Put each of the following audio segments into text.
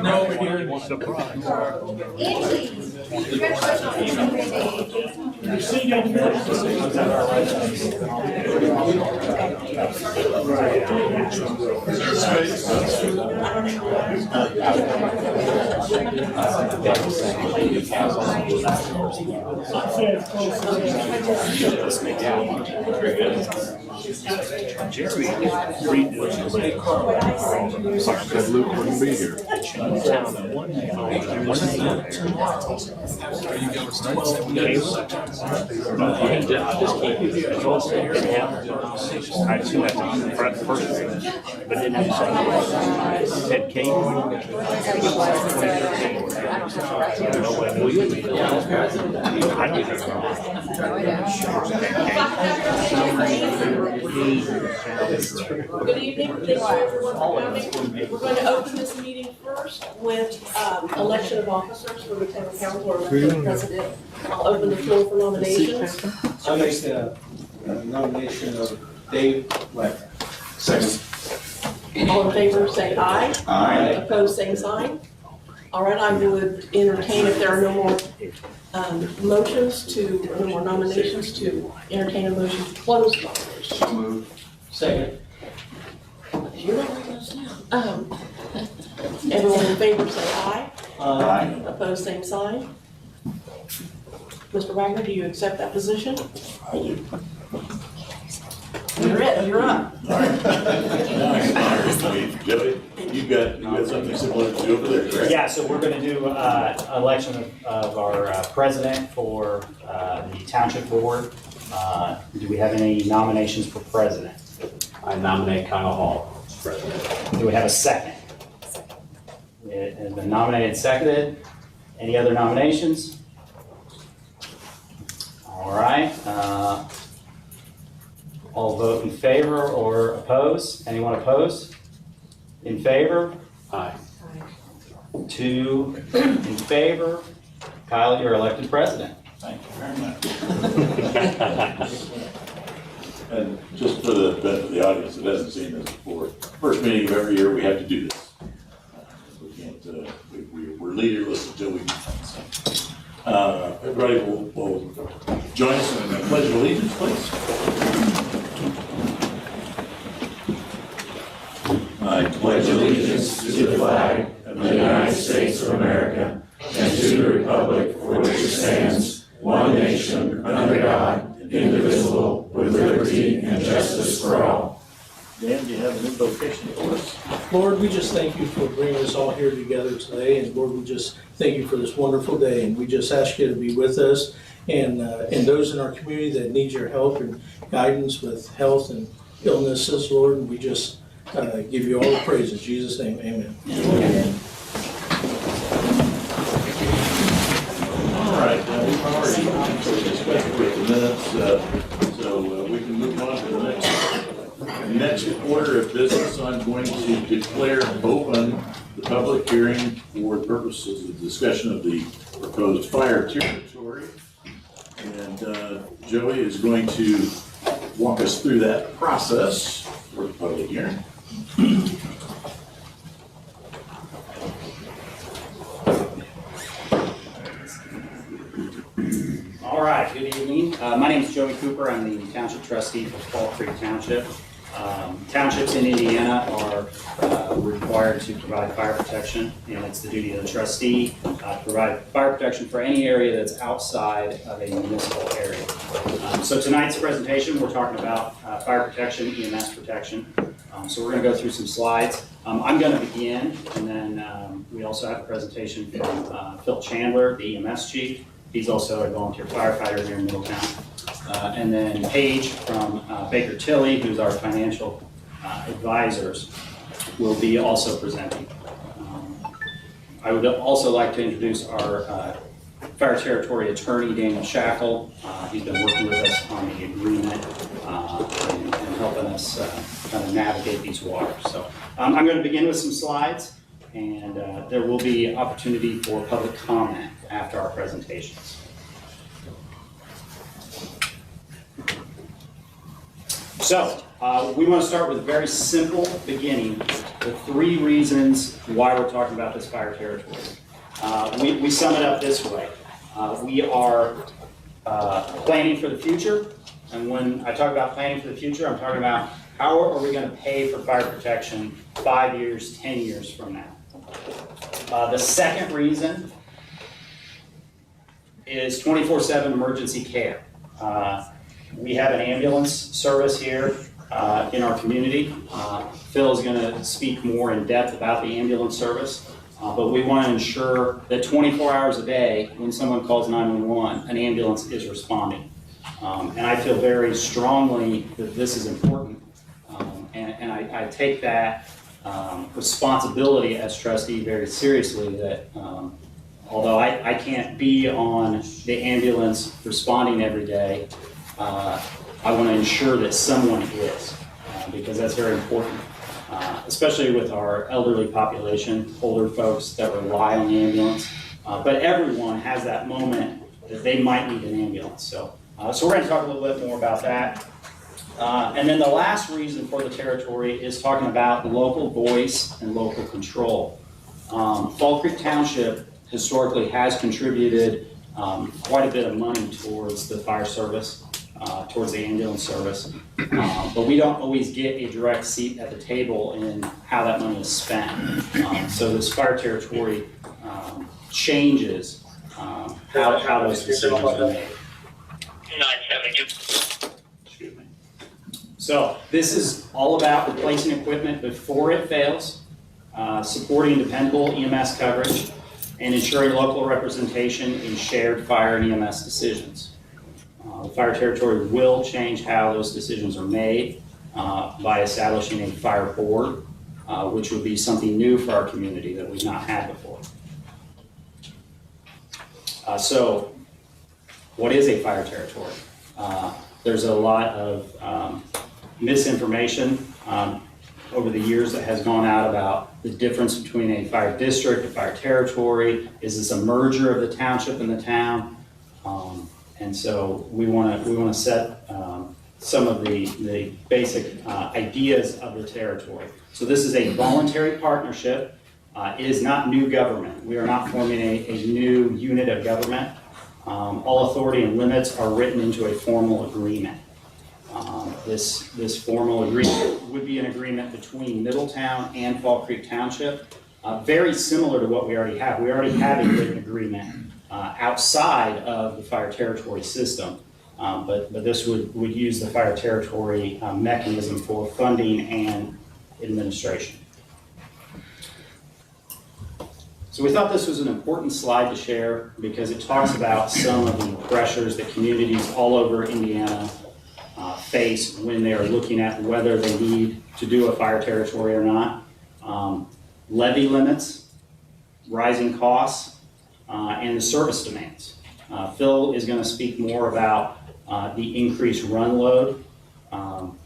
No, we're here in surprise. Jerry, said Luke wouldn't be here. I just left on the front first, but didn't have to say said Kate. I don't Good evening, thank you everyone for coming. We're going to open this meeting first with election of officers for the town council or election of president. I'll open the floor for nominations. I make the nomination of Dave Lecker. Second. All in favor, say aye. Aye. Opposed, same sign. All right, I would entertain, if there are no more no more nominations, to entertain a motion to close the nominations. So moved. Second. You're not writing this down. Everyone in favor, say aye. Aye. Opposed, same sign. Mr. Wagner, do you accept that position? I do. You're up. Joey, you got something similar to do over there, correct? Yeah, so we're going to do election of our president for the township board. Do we have any nominations for president? I nominate Kyle Hall as president. Do we have a second? It has been nominated, seconded. Any other nominations? All right. All vote in favor or oppose? Anyone oppose? In favor? Aye. 2 in favor. Kyle, you're elected president. Thank you very much. And just for the benefit of the audience that hasn't seen this before, first meeting of every year, we have to do this. We can't, we're leaderless until we do things. Everybody will join us in the pledge of allegiance, please. I pledge allegiance to the flag of the United States of America and to the republic for which it stands, one nation, under God, indivisible, with liberty and justice for all. Dan, do you have an invocation for us? Lord, we just thank you for bringing us all here together today. And Lord, we just thank you for this wonderful day. And we just ask you to be with us and those in our community that need your help and guidance with health and illnesses, Lord. And we just give you all the praise in Jesus' name. Amen. Amen. All right, now we've already discussed with the minutes, so we can move on to the next order of business. I'm going to declare open the public hearing for the purposes of discussion of the proposed fire territory. And Joey is going to walk us through that process for the public hearing. All right, good evening. My name is Joey Cooper. I'm the Township Trustee for Fall Creek Township. Townships in Indiana are required to provide fire protection, and it's the duty of the trustee to provide fire protection for any area that's outside of a municipal area. So tonight's presentation, we're talking about fire protection, EMS protection. So we're going to go through some slides. I'm going to begin, and then we also have a presentation from Phil Chandler, the EMS chief. He's also a volunteer firefighter here in Middletown. And then Paige from Baker Tilly, who's our financial advisors, will be also presenting. I would also like to introduce our fire territory attorney, Daniel Shackle. He's been working with us on the agreement and helping us kind of navigate these waters. So I'm going to begin with some slides, and there will be opportunity for public comment after our presentations. So, we want to start with a very simple beginning, the 3 reasons why we're talking about this fire territory. We sum it up this way. We are planning for the future, and when I talk about planning for the future, I'm talking about how are we going to pay for fire protection 5 years, 10 years from now. The second reason is 24/7 emergency care. We have an ambulance service here in our community. Phil is going to speak more in depth about the ambulance service, but we want to ensure that 24 hours a day, when someone calls 911, an ambulance is responding. And I feel very strongly that this is important, and I take that responsibility as trustee very seriously, that although I can't be on the ambulance responding every day, I want to ensure that someone is, because that's very important, especially with our elderly population, older folks that rely on the ambulance. But everyone has that moment that they might need an ambulance. So we're going to talk a little bit more about that. And then the last reason for the territory is talking about local voice and local control. Fall Creek Township historically has contributed quite a bit of money towards the fire service, towards the ambulance service, but we don't always get a direct seat at the table in how that money is spent. So this fire territory changes how those decisions are made. Excuse me. So this is all about replacing equipment before it fails, supporting dependable EMS coverage, and ensuring local representation in shared fire and EMS decisions. The fire territory will change how those decisions are made by establishing a fire board, which would be something new for our community that we've not had before. So what is a fire territory? There's a lot of misinformation over the years that has gone out about the difference between a fire district, a fire territory. Is this a merger of the township and the town? And so we want to set some of the basic ideas of the territory. So this is a voluntary partnership. It is not new government. We are not forming a new unit of government. All authority and limits are written into a formal agreement. This formal agreement would be an agreement between Middletown and Fall Creek Township, very similar to what we already have. We already have a written agreement outside of the fire territory system, but this would use the fire territory mechanism for funding and administration. So we thought this was an important slide to share because it talks about some of the pressures that communities all over Indiana face when they are looking at whether they need to do a fire territory or not. Levy limits, rising costs, and the service demands. Phil is going to speak more about the increased run load. An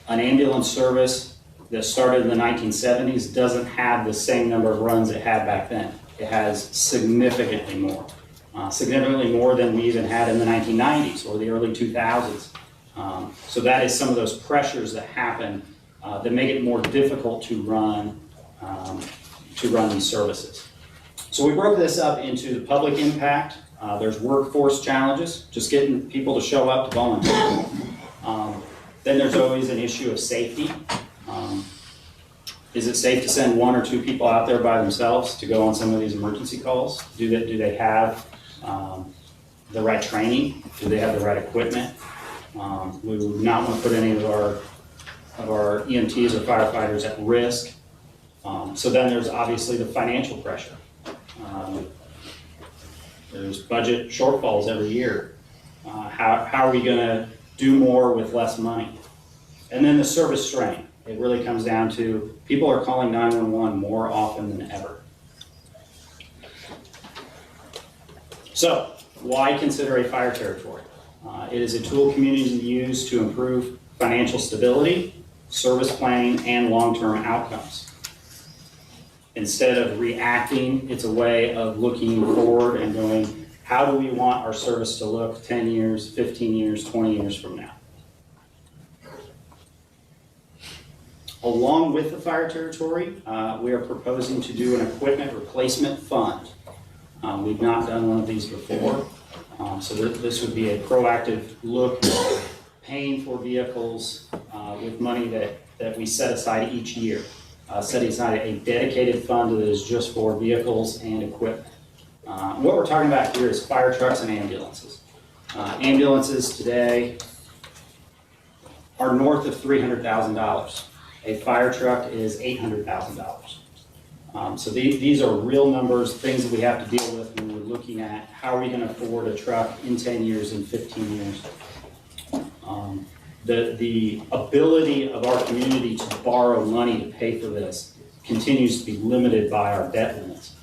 ambulance service that started in the 1970s doesn't have the same number of runs it had back then. It has significantly more than we even had in the 1990s or the early 2000s. So that is some of those pressures that happen that make it more difficult to run these services. So we broke this up into the public impact. There's workforce challenges, just getting people to show up to volunteer. Then there's always an issue of safety. Is it safe to send 1 or 2 people out there by themselves to go on some of these emergency calls? Do they have the right training? Do they have the right equipment? We would not want to put any of our EMTs or firefighters at risk. So then there's obviously the financial pressure. There's budget shortfalls every year. How are we going to do more with less money? And then the service strain. It really comes down to people are calling 911 more often than ever. So why consider a fire territory? It is a tool communities use to improve financial stability, service planning, and long-term outcomes. Instead of reacting, it's a way of looking forward and going, how do we want our service to look 10 years, 15 years, 20 years from now? Along with the fire territory, we are proposing to do an equipment replacement fund. We've not done one of these before, so this would be a proactive look at paying for vehicles with money that we set aside each year. Setting aside a dedicated fund that is just for vehicles and equipment. What we're talking about here is fire trucks and ambulances. Ambulances today are north of $300,000. A fire truck is $800,000. So these are real numbers, things that we have to deal with when we're looking at how are we going to afford a truck in 10 years and 15 years. The ability of our community to borrow money to pay for this continues to be limited by our debt limits.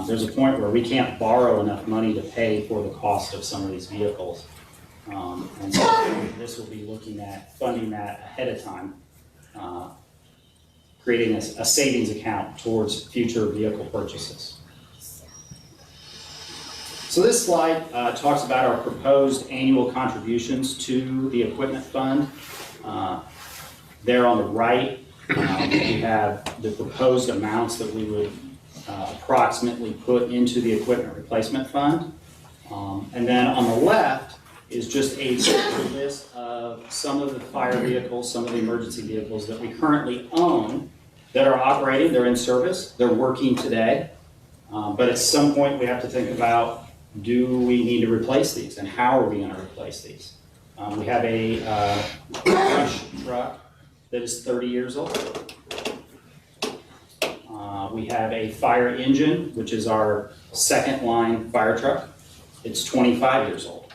There's a point where we can't borrow enough money to pay for the cost of some of these vehicles. And so this will be looking at funding that ahead of time, creating a savings account towards future vehicle purchases. So this slide talks about our proposed annual contributions to the equipment fund. There on the right, we have the proposed amounts that we would approximately put into the equipment replacement fund. And then on the left is just a list of some of the fire vehicles, some of the emergency vehicles that we currently own that are operating, they're in service, they're working today. But at some point we have to think about, do we need to replace these and how are we going to replace these? We have a brush truck that is 30 years old. We have a fire engine, which is our second line fire truck. It's 25 years old.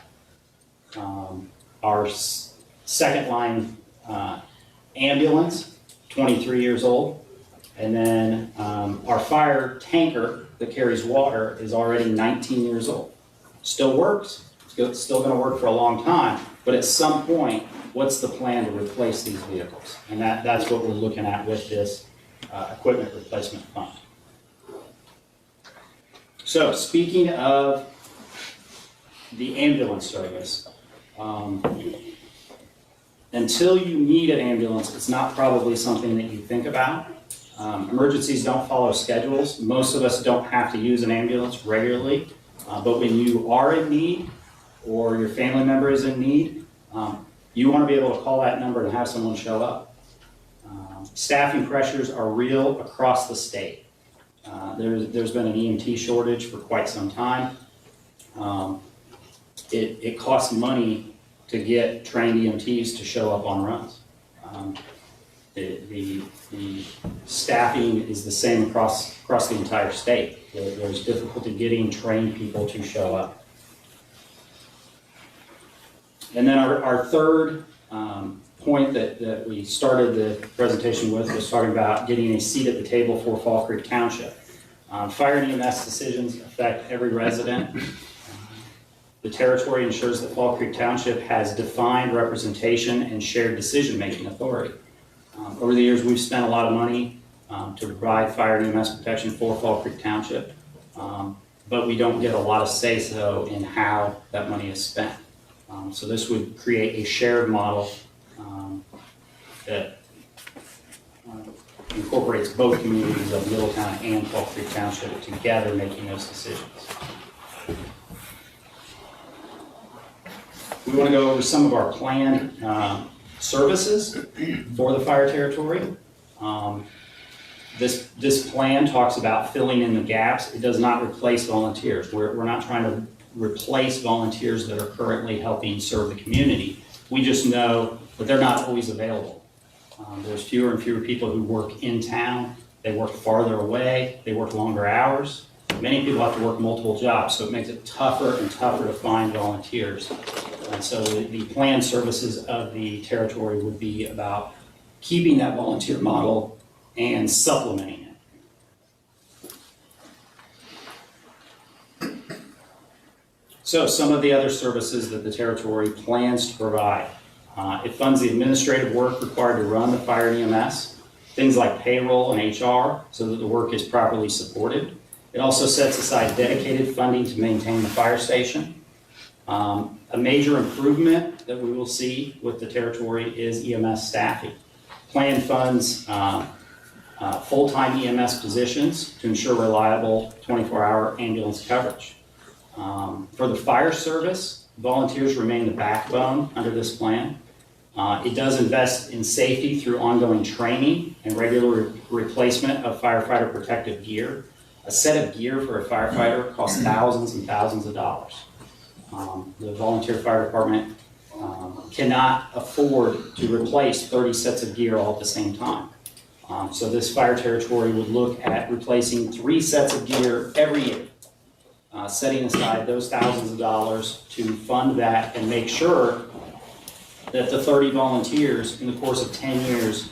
Our second line ambulance, 23 years old. And then our fire tanker that carries water is already 19 years old. Still works, it's still going to work for a long time, but at some point, what's the plan to replace these vehicles? And that's what we're looking at with this equipment replacement fund. So speaking of the ambulance service, until you need an ambulance, it's not probably something that you think about. Emergencies don't follow schedules. Most of us don't have to use an ambulance regularly, but when you are in need or your family member is in need, you want to be able to call that number and have someone show up. Staffing pressures are real across the state. There's been an EMT shortage for quite some time. It costs money to get trained EMTs to show up on runs. The staffing is the same across the entire state. There's difficulty getting trained people to show up. And then our third point that we started the presentation with was talking about getting a seat at the table for Fall Creek Township. Fire and EMS decisions affect every resident. The territory ensures that Fall Creek Township has defined representation and shared decision-making authority. Over the years, we've spent a lot of money to provide fire and EMS protection for Fall Creek Township, but we don't get a lot of say-so in how that money is spent. So this would create a shared model that incorporates both communities of Middletown and Fall Creek Township together making those decisions. We want to go over some of our planned services for the fire territory. This plan talks about filling in the gaps. It does not replace volunteers. We're not trying to replace volunteers that are currently helping serve the community. We just know that they're not always available. There's fewer and fewer people who work in town. They work farther away. They work longer hours. Many people have to work multiple jobs, so it makes it tougher and tougher to find volunteers. And so the planned services of the territory would be about keeping that volunteer model and supplementing it. So some of the other services that the territory plans to provide. It funds the administrative work required to run the fire and EMS, things like payroll and HR, so that the work is properly supported. It also sets aside dedicated funding to maintain the fire station. A major improvement that we will see with the territory is EMS staffing. plan funds full-time EMS positions to ensure reliable 24-hour ambulance coverage. For the fire service, volunteers remain the backbone under this plan. It does invest in safety through ongoing training and regular replacement of firefighter protective gear. A set of gear for a firefighter costs thousands and thousands of dollars. The volunteer fire department cannot afford to replace 30 sets of gear all at the same time. So this fire territory would look at replacing 3 sets of gear every year, setting aside those thousands of dollars to fund that and make sure that the 30 volunteers in the course of 10 years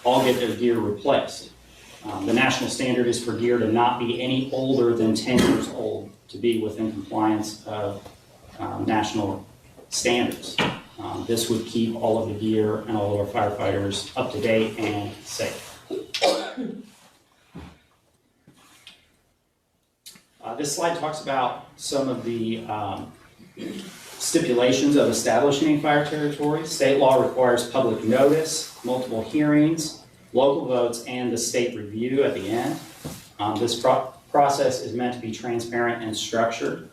all get their gear replaced. The national standard is for gear to not be any older than 10 years old to be within compliance of national standards. This would keep all of the gear and all of our firefighters up to date and safe. This slide talks about some of the stipulations of establishing a fire territory. State law requires public notice, multiple hearings, local votes, and the state review at the end. This process is meant to be transparent and structured.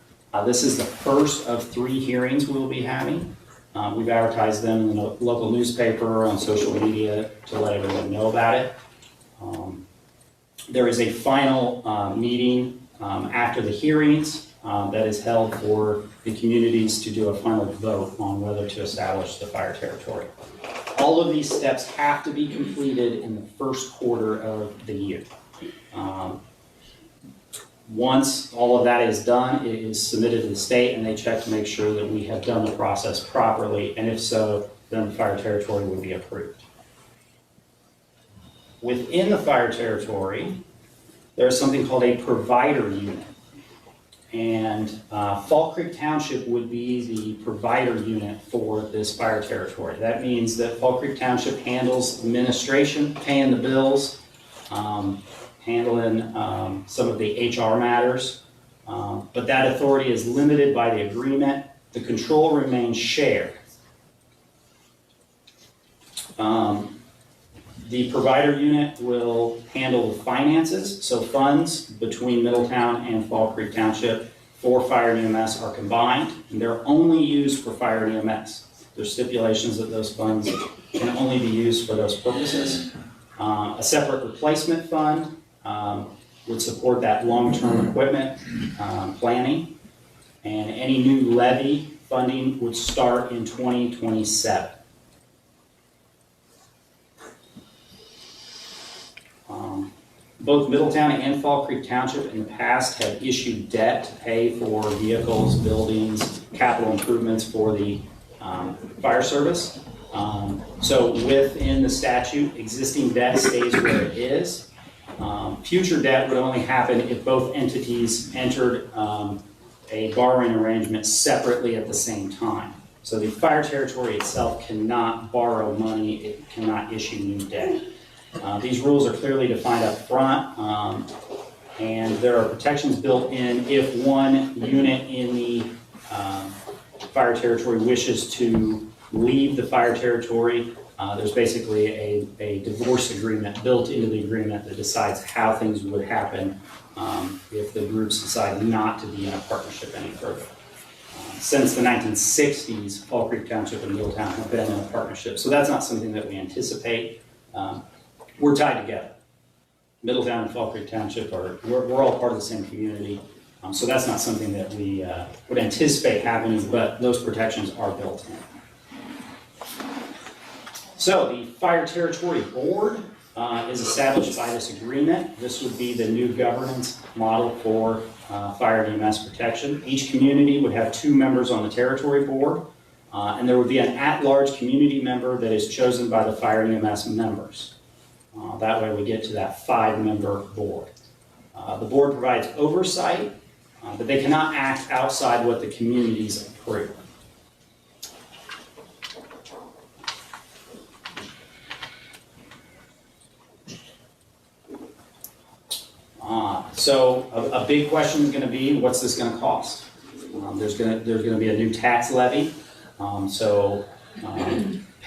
This is the first of 3 hearings we will be having. We've advertised them in the local newspaper, on social media to let everyone know about it. There is a final meeting after the hearings that is held for the communities to do a final vote on whether to establish the fire territory. All of these steps have to be completed in the first quarter of the year. Once all of that is done, it is submitted to the state and they check to make sure that we have done the process properly, and if so, then the fire territory would be approved. Within the fire territory, there's something called a provider unit. And Fall Creek Township would be the provider unit for this fire territory. That means that Fall Creek Township handles administration, paying the bills, handling some of the HR matters, but that authority is limited by the agreement. The control remains shared. The provider unit will handle the finances, so funds between Middletown and Fall Creek Township for fire and EMS are combined, and they're only used for fire and EMS. There's stipulations that those funds can only be used for those purposes. A separate replacement fund would support that long-term equipment planning, and any new levy funding would start in 2027. Both Middletown and Fall Creek Township in the past have issued debt to pay for vehicles, buildings, capital improvements for the fire service. So within the statute, existing debt stays where it is. Future debt would only happen if both entities entered a borrowing arrangement separately at the same time. So the fire territory itself cannot borrow money, it cannot issue new debt. These rules are clearly defined up front, and there are protections built in if one unit in the fire territory wishes to leave the fire territory. There's basically a divorce agreement built into the agreement that decides how things would happen if the groups decide not to be in a partnership any further. Since the 1960s, Fall Creek Township and Middletown have been in a partnership, so that's not something that we anticipate. We're tied together. Middletown and Fall Creek Township we're all part of the same community, so that's not something that we would anticipate happening, but those protections are built in. So the Fire Territory Board is established by this agreement. This would be the new governance model for fire and EMS protection. Each community would have 2 members on the Territory Board, and there would be an at-large community member that is chosen by the fire and EMS members. That way we get to that 5-member board. The board provides oversight, but they cannot act outside what the communities approve. So a big question is going to be, what's this going to cost? There's going to be a new tax levy.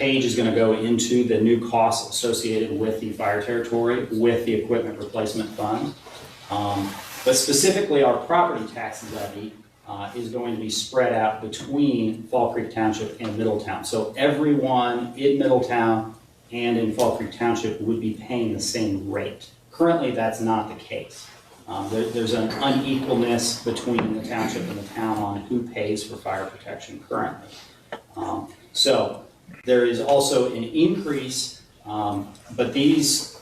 page is going to go into the new costs associated with the fire territory with the equipment replacement fund. But specifically, our property tax levy is going to be spread out between Fall Creek Township and Middletown. So everyone in Middletown and in Fall Creek Township would be paying the same rate. Currently, that's not the case. There's an unequalness between the township and the town on who pays for fire protection currently. So there is also an increase, but these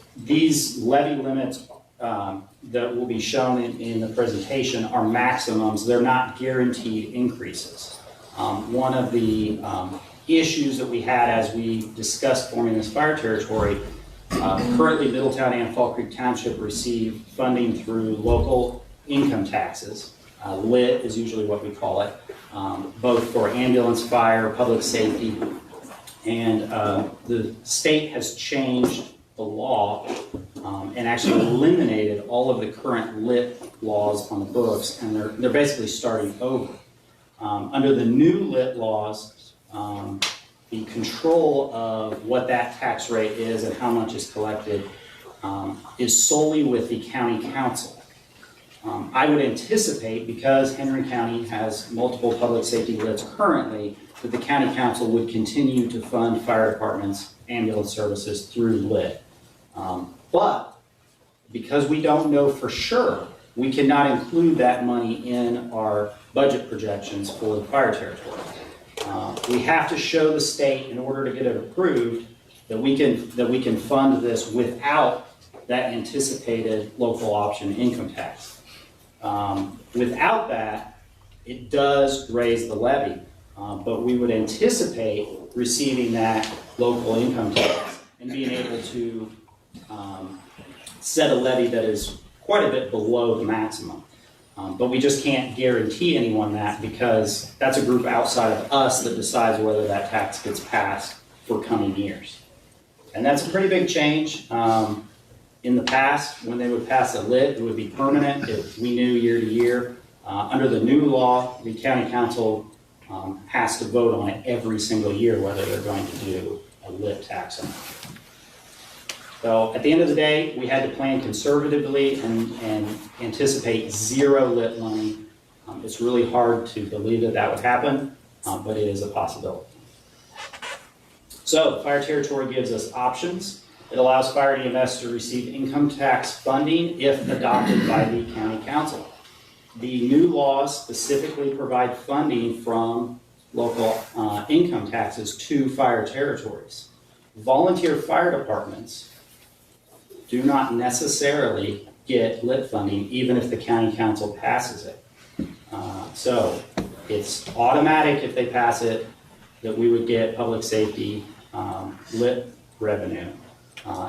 levy limits that will be shown in the presentation are maximums. They're not guaranteed increases. One of the issues that we had as we discussed forming this fire territory, currently Middletown and Fall Creek Township receive funding through local income taxes. LIT is usually what we call it, both for ambulance, fire, public safety, and the state has changed the law and actually eliminated all of the current LIT laws on the books, and they're basically starting over. Under the new LIT laws, the control of what that tax rate is and how much is collected is solely with the county council. I would anticipate, because Henry County has multiple public safety LITs currently, that the county council would continue to fund fire departments, ambulance services through LIT. But because we don't know for sure, we cannot include that money in our budget projections for the fire territory. We have to show the state, in order to get it approved, that we can fund this without that anticipated local option income tax. Without that, it does raise the levy, but we would anticipate receiving that local income tax and being able to set a levy that is quite a bit below the maximum. But we just can't guarantee anyone that, because that's a group outside of us that decides whether that tax gets passed for coming years. And that's a pretty big change. In the past, when they would pass a LIT, it would be permanent. If we knew year to year. Under the new law, the county council has to vote on it every single year whether they're going to do a LIT tax or not. So at the end of the day, we had to plan conservatively and anticipate zero LIT money. It's really hard to believe that that would happen, but it is a possibility. So fire territory gives us options. It allows fire EMS to receive income tax funding if adopted by the county council. The new laws specifically provide funding from local income taxes to fire territories. Volunteer fire departments do not necessarily get LIT funding, even if the county council passes it. So it's automatic if they pass it that we would get public safety LIT revenue.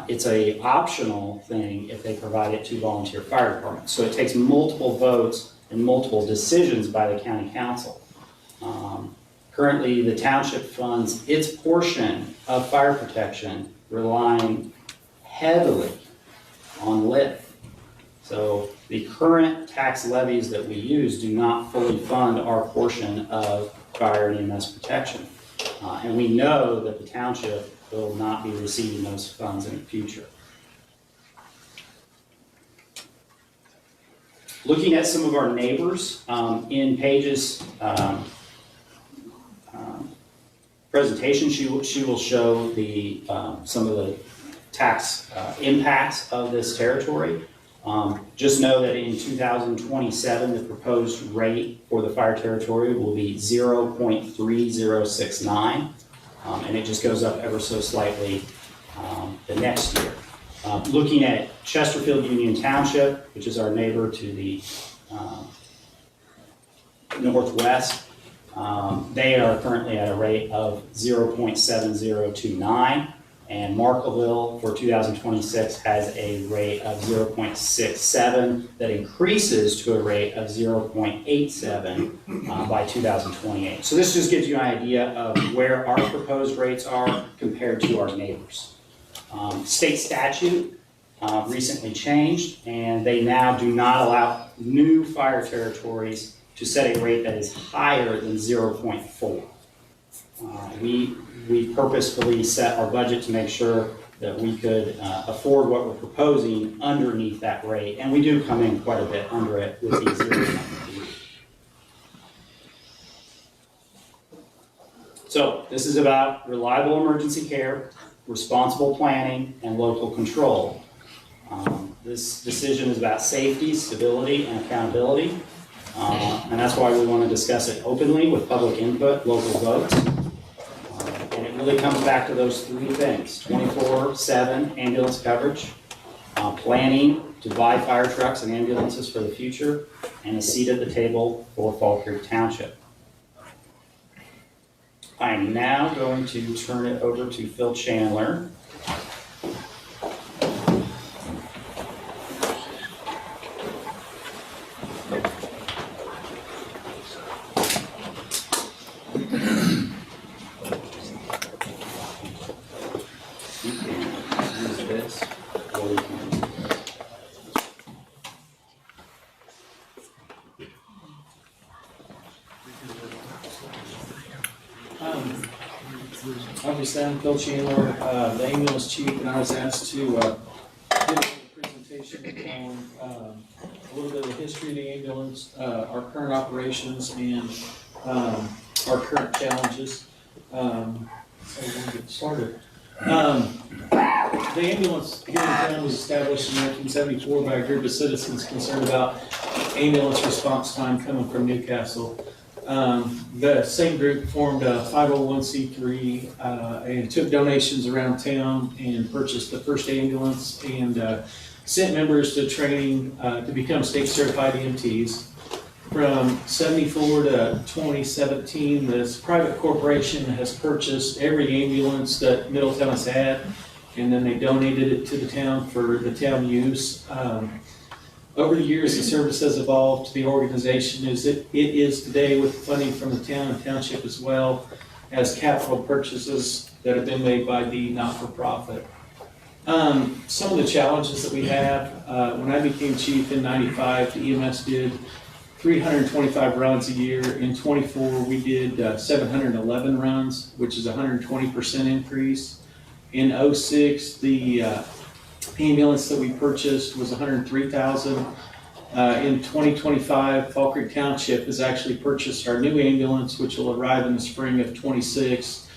It's a optional thing if they provide it to volunteer fire departments. So it takes multiple votes and multiple decisions by the county council. Currently, the township funds its portion of fire protection, relying heavily on LIT. So the current tax levies that we use do not fully fund our portion of fire and EMS protection. And we know that the township will not be receiving those funds in the future. Looking at some of our neighbors, in Paige's presentation, she will show the some of the tax impacts of this territory. Just know that in 2027, the proposed rate for the fire territory will be 0.3069, and it just goes up ever so slightly the next year. Looking at Chesterfield Union Township, which is our neighbor to the northwest, they are currently at a rate of 0.7029. And Markville for 2026 has a rate of 0.67 that increases to a rate of 0.87 by 2028. So this just gives you an idea of where our proposed rates are compared to our neighbors. State statute recently changed, and they now do not allow new fire territories to set a rate that is higher than 0.4. We purposefully set our budget to make sure that we could afford what we're proposing underneath that rate, and we do come in quite a bit under it with these zeros. So this is about reliable emergency care, responsible planning, and local control. This decision is about safety, stability, and accountability, and that's why we want to discuss it openly with public input, local votes. And it really comes back to those three things: 24/7 ambulance coverage, planning to buy fire trucks and ambulances for the future, and a seat at the table for Fall Creek Township. I am now going to turn it over to Phil Chandler. You can use this, or you can. Obviously, I'm Phil Chandler, the ambulance chief, and I was asked to give a presentation on a little bit of the history of the ambulance, our current operations, and our current challenges. So we'll get started. The ambulance here in town was established in 1974 by a group of citizens concerned about ambulance response time coming from Newcastle. The same group formed a 501c3 and took donations around town and purchased the first ambulance and sent members to training to become state certified EMTs. From 74 to 2017, this private corporation has purchased every ambulance that Middletown has had, and then they donated it to the town for the town use. Over the years, the service has evolved to the organization as it is today, with funding from the town and township, as well as capital purchases that have been made by the not-for-profit. Some of the challenges that we have, when I became chief in '95, the EMS did 325 runs a year. In '24, we did 711 runs, which is a 120% increase. In '06, the ambulance that we purchased was $103,000. In 2025, Fall Creek Township has actually purchased our new ambulance, which will arrive in the spring of '26.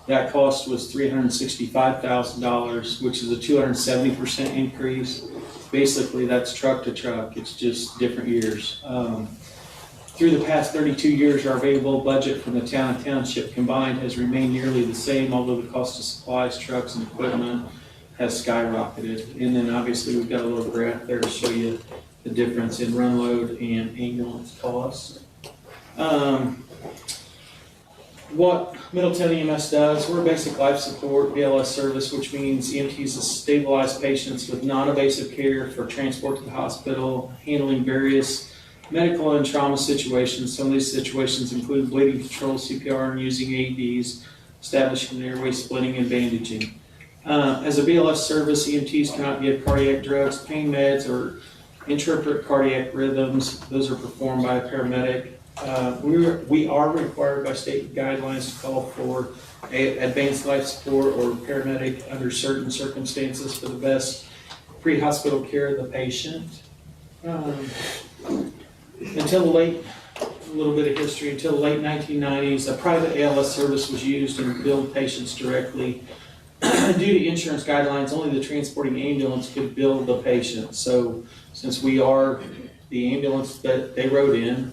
That cost was $365,000, which is a 270% increase. Basically, that's truck to truck. It's just different years. Through the past 32 years, our available budget from the town and township combined has remained nearly the same, although the cost of supplies, trucks, and equipment has skyrocketed. And then obviously we've got a little graph there to show you the difference in run load and ambulance costs. What Middletown EMS does, we're a basic life support BLS service, which means EMTs stabilize patients with non-invasive care for transport to the hospital, handling various medical and trauma situations. Some of these situations include bleeding control, CPR, and using AEDs, establishing airway splitting, and bandaging. As a BLS service, EMTs cannot give cardiac drugs, pain meds, or interpret cardiac rhythms. Those are performed by a paramedic. We are required by state guidelines to call for advanced life support or paramedic under certain circumstances for the best pre-hospital care of the patient. Until the late 1990s, a private ALS service was used and billed patients directly. Due to insurance guidelines, only the transporting ambulance could bill the patient. So since we are the ambulance that they rode in,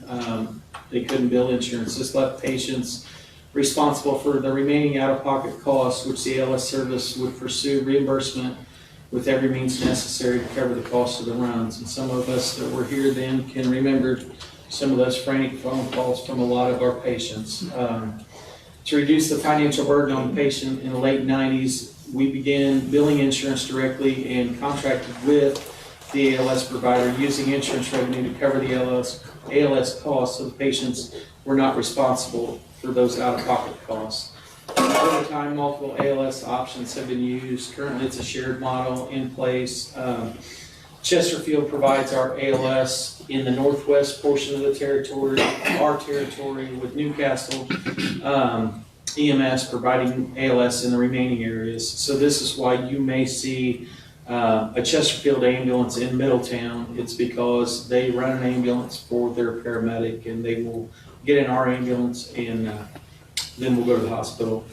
they couldn't bill insurance. This left patients responsible for the remaining out-of-pocket costs, which the ALS service would pursue reimbursement with every means necessary to cover the cost of the runs. And some of us that were here then can remember some of those frantic phone calls from a lot of our patients. To reduce the financial burden on the patient in the late 90s, we began billing insurance directly and contracted with the ALS provider, using insurance revenue to cover the ALS costs, so the patients were not responsible for those out-of-pocket costs. Over time, multiple ALS options have been used. Currently, it's a shared model in place. Chesterfield provides our ALS in the northwest portion of the territory, our territory with Newcastle. EMS providing ALS in the remaining areas. So this is why you may see a Chesterfield ambulance in Middletown. It's because they run an ambulance for their paramedic, and they will get in our ambulance, and then we'll go to the hospital.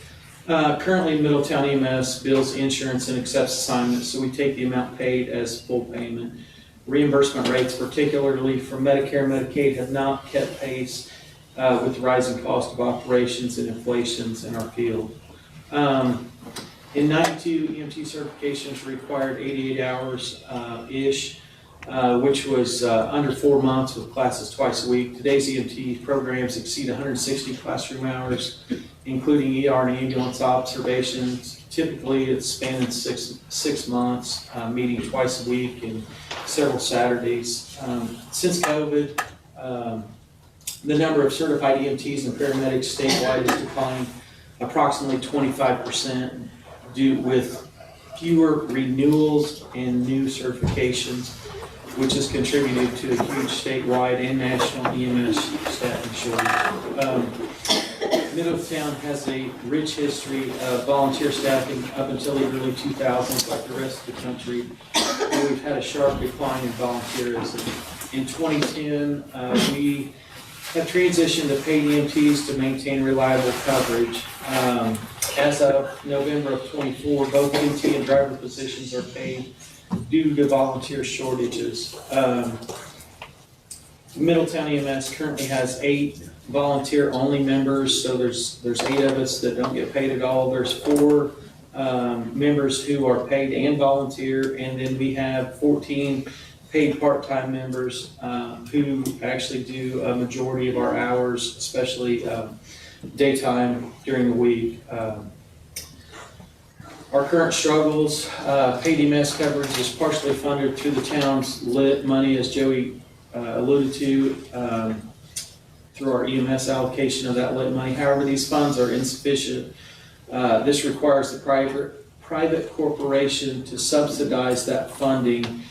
Currently, Middletown EMS bills insurance and accepts assignments, so we take the amount paid as full payment. Reimbursement rates, particularly for Medicare and Medicaid, have not kept pace with the rising cost of operations and inflations in our field. In 92, EMT certifications required 88 hours-ish, which was under 4 months with classes twice a week. Today's EMT programs exceed 160 classroom hours, including ER and ambulance observations. Typically, it's spanning six months, meeting twice a week and several Saturdays. Since COVID, the number of certified EMTs and paramedics statewide has declined approximately 25%, due with fewer renewals and new certifications, which has contributed to a huge statewide and national EMS staffing shortage. Middletown has a rich history of volunteer staffing up until the early 2000s, like the rest of the country. And we've had a sharp decline in volunteerism. In 2010, we have transitioned to paid EMTs to maintain reliable coverage. As of November of 24, both EMT and driver positions are paid due to volunteer shortages. Middletown EMS currently has 8 volunteer-only members, so there's 8 of us that don't get paid at all. There's 4 members who are paid and volunteer, and then we have 14 paid part-time members who actually do a majority of our hours, especially daytime during the week. Our current struggles, paid EMS coverage is partially funded through the town's lit money, as Joey alluded to, through our EMS allocation of that lit money. However, these funds are insufficient. This requires the private corporation to subsidize that funding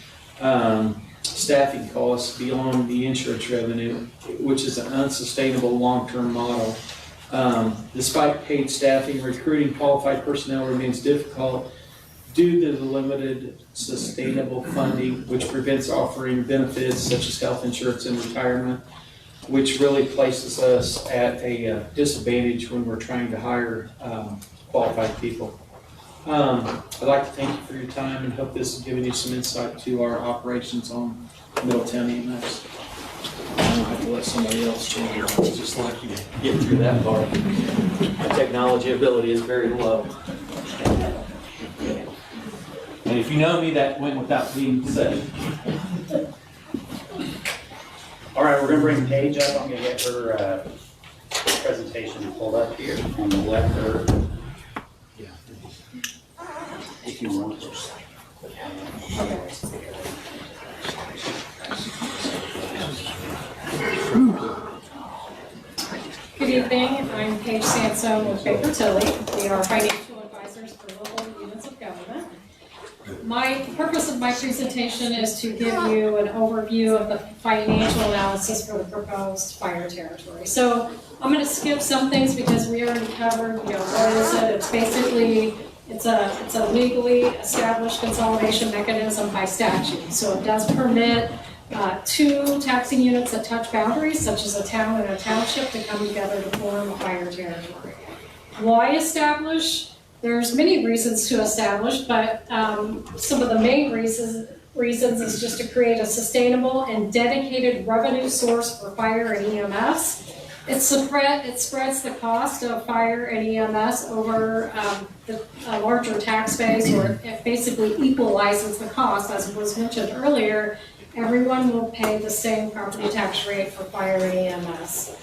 staffing costs beyond the insurance revenue, which is an unsustainable long-term model. Despite paid staffing, recruiting qualified personnel remains difficult due to the limited sustainable funding, which prevents offering benefits such as health insurance and retirement, which really places us at a disadvantage when we're trying to hire qualified people. I'd like to thank you for your time and hope this has given you some insight to our operations on Middletown EMS. I don't have to let somebody else change it. I would just like you to get through that part. My technology ability is very low. And if you know me, that went without being said. All right, we're gonna bring Paige up. I'm gonna get her presentation pulled up here and we'll let her, if you want. Good evening, I'm Paige Sansone with Baker Tilly. We are financial advisors for local units of government. The purpose of my presentation is to give you an overview of the financial analysis for the proposed fire territory. So I'm going to skip some things because we already covered, what is it? It's basically, it's a legally established consolidation mechanism by statute. So it does permit 2 taxing units that touch boundaries, such as a town and a township, to come together to form a fire territory. Why establish? There's many reasons to establish, but some of the main reasons is just to create a sustainable and dedicated revenue source for fire and EMS. It spreads the cost of fire and EMS over a larger tax base, or it basically equalizes the cost. As was mentioned earlier, everyone will pay the same property tax rate for fire and EMS.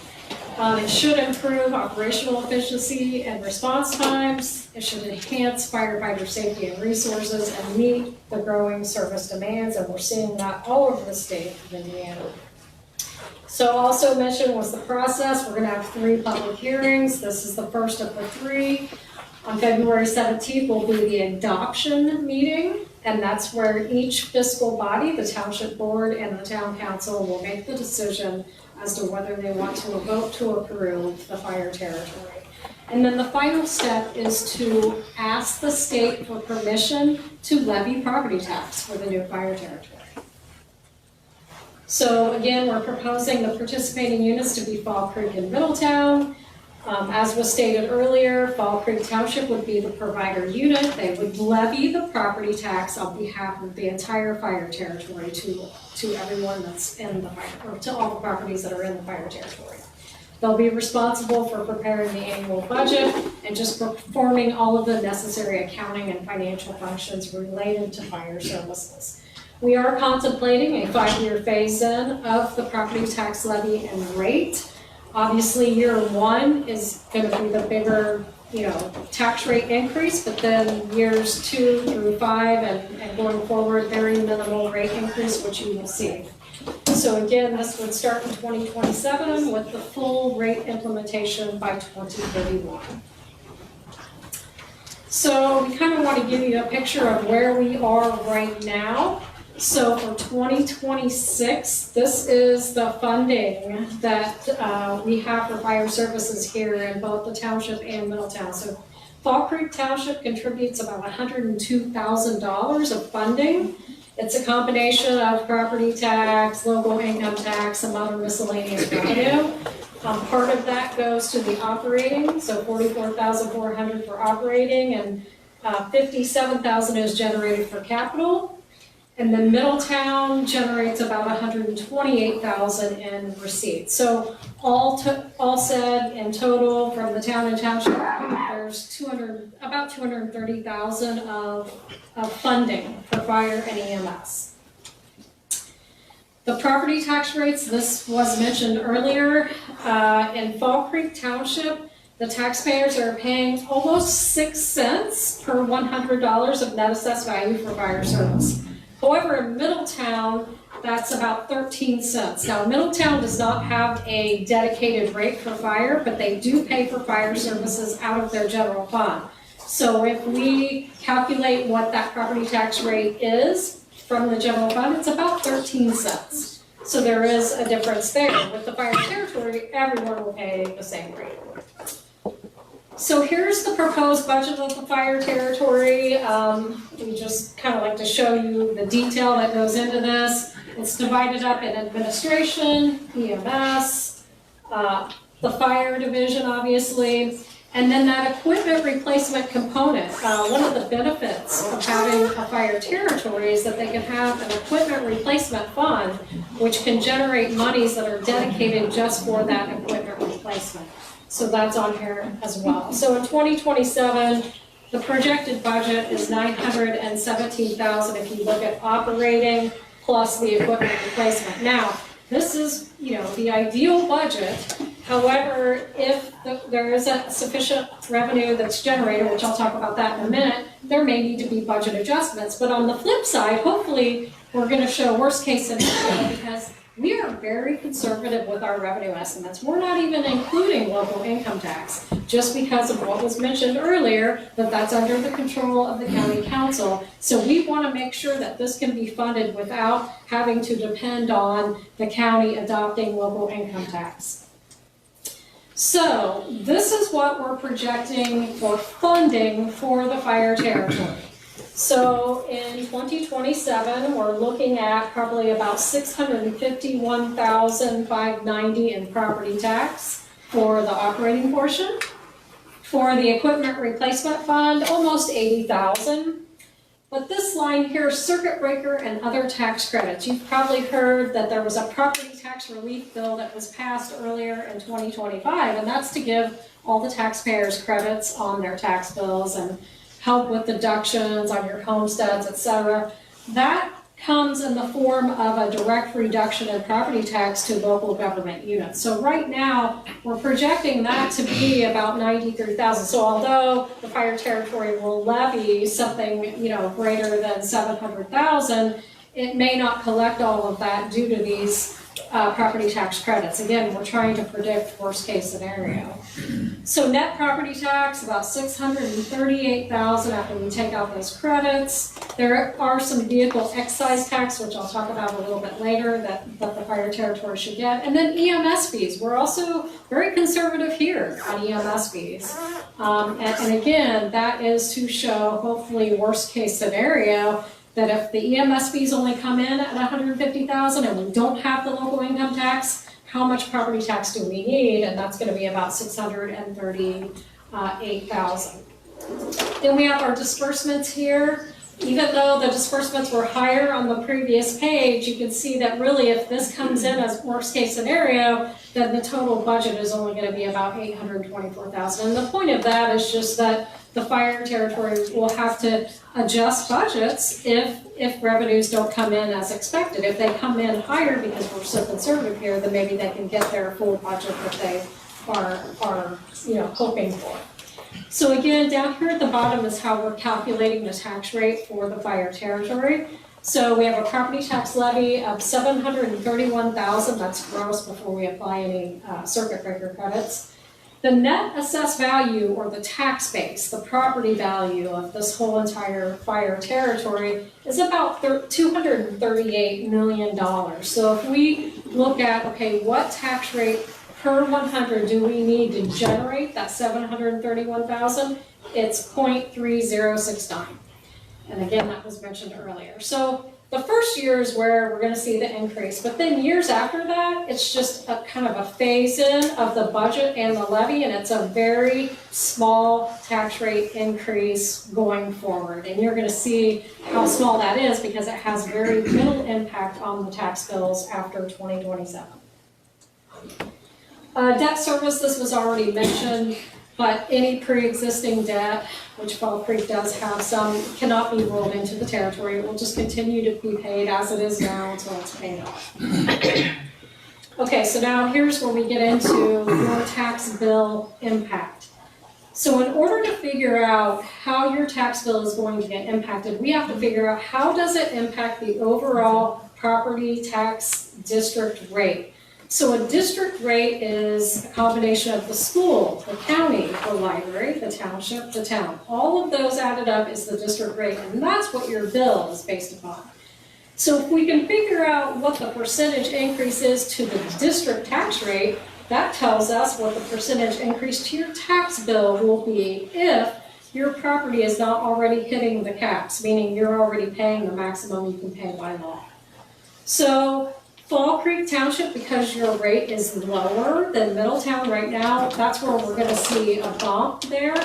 It should improve operational efficiency and response times. It should enhance firefighter safety and resources and meet the growing service demands, and we're seeing that all over the state of Indiana. So also mentioned was the process. We're going to have 3 public hearings. This is the first of the 3. On February 17th will be the adoption meeting, and that's where each fiscal body, the township board and the town council, will make the decision as to whether they want to vote to approve the fire territory. And then the final step is to ask the state for permission to levy property tax for the new fire territory. So again, we're proposing the participating units to be Fall Creek and Middletown. As was stated earlier, Fall Creek Township would be the provider unit. They would levy the property tax on behalf of the entire fire territory to everyone that's in the fire, or to all the properties that are in the fire territory. They'll be responsible for preparing the annual budget and just performing all of the necessary accounting and financial functions related to fire services. We are contemplating a 5-year phase-in of the property tax levy and rate. Obviously, year 1 is going to be the bigger, tax rate increase, but then years 2 through 5 and going forward, very minimal rate increase, which you will see. So again, this would start in 2027 with the full rate implementation by 2031. So we kind of want to give you a picture of where we are right now. So for 2026, this is the funding that we have for fire services here in both the township and Middletown. So Fall Creek Township contributes about $102,000 of funding. It's a combination of property tax, local income tax, some other miscellaneous revenue. Part of that goes to the operating, so $44,400 for operating, and $57,000 is generated for capital. And then Middletown generates about $128,000 in receipts. So all said in total from the town and township, there's about $230,000 of funding for fire and EMS. The property tax rates, this was mentioned earlier, in Fall Creek Township, the taxpayers are paying almost 6 cents per $100 of net assessed value for fire service. However, in Middletown, that's about 13 cents. Now, Middletown does not have a dedicated rate for fire, but they do pay for fire services out of their general fund. So if we calculate what that property tax rate is from the general fund, it's about 13 cents. So there is a difference there. With the fire territory, everyone will pay the same rate. So here's the proposed budget of the fire territory. We just kind of like to show you the detail that goes into this. It's divided up in administration, EMS, the fire division, obviously, and then that equipment replacement component. One of the benefits of having a fire territory is that they can have an equipment replacement fund, which can generate monies that are dedicated just for that equipment replacement. So that's on here as well. So in 2027, the projected budget is $917,000 if you look at operating plus the equipment replacement. Now, this is, the ideal budget. However, if there isn't sufficient revenue that's generated, which I'll talk about that in a minute, there may need to be budget adjustments. But on the flip side, hopefully, we're going to show worst case scenario because we are very conservative with our revenue estimates. We're not even including local income tax, just because of what was mentioned earlier, that that's under the control of the county council. So we want to make sure that this can be funded without having to depend on the county adopting local income tax. So this is what we're projecting for funding for the fire territory. So in 2027, we're looking at probably about $651,590 in property tax for the operating portion. For the equipment replacement fund, almost $80,000. But this line here, circuit breaker and other tax credits. You've probably heard that there was a property tax relief bill that was passed earlier in 2025, and that's to give all the taxpayers credits on their tax bills and help with deductions on your homesteads, etc. That comes in the form of a direct reduction in property tax to local government units. So right now, we're projecting that to be about $93,000. So although the fire territory will levy something, greater than $700,000, it may not collect all of that due to these property tax credits. Again, we're trying to predict worst case scenario. So net property tax, about $638,000 after we take out those credits. There are some vehicle excise tax, which I'll talk about a little bit later, that the fire territory should get. And then EMS fees. We're also very conservative here on EMS fees. And again, that is to show hopefully worst case scenario, that if the EMS fees only come in at $150,000 and we don't have the local income tax, how much property tax do we need? And that's going to be about $638,000. Then we have our disbursements here. Even though the disbursements were higher on the previous page, you can see that really if this comes in as worst case scenario, then the total budget is only going to be about $824,000. And the point of that is just that the fire territory will have to adjust budgets if revenues don't come in as expected. If they come in higher because we're so conservative here, then maybe they can get their full budget that they are hoping for. So again, down here at the bottom is how we're calculating the tax rate for the fire territory. So we have a property tax levy of $731,000, that's gross before we apply any circuit breaker credits. The net assessed value, or the tax base, the property value of this whole entire fire territory is about $238 million. So if we look at, okay, what tax rate per 100 do we need to generate that $731,000? It's 0.3069. And again, that was mentioned earlier. So the first year is where we're going to see the increase, but then years after that, it's just a kind of a phase-in of the budget and the levy, and it's a very small tax rate increase going forward. And you're going to see how small that is because it has very little impact on the tax bills after 2027. Debt service, this was already mentioned, but any pre-existing debt, which Fall Creek does have some, cannot be rolled into the territory. It will just continue to be paid as it is now until it's paid off. Okay, so now here's where we get into your tax bill impact. So in order to figure out how your tax bill is going to get impacted, we have to figure out how does it impact the overall property tax district rate. So a district rate is a combination of the school, the county, the library, the township, the town. All of those added up is the district rate, and that's what your bill is based upon. So if we can figure out what the percentage increase is to the district tax rate, that tells us what the percentage increase to your tax bill will be if your property is not already hitting the caps, meaning you're already paying the maximum you can pay by law. So Fall Creek Township, because your rate is lower than Middletown right now, that's where we're going to see a bump there.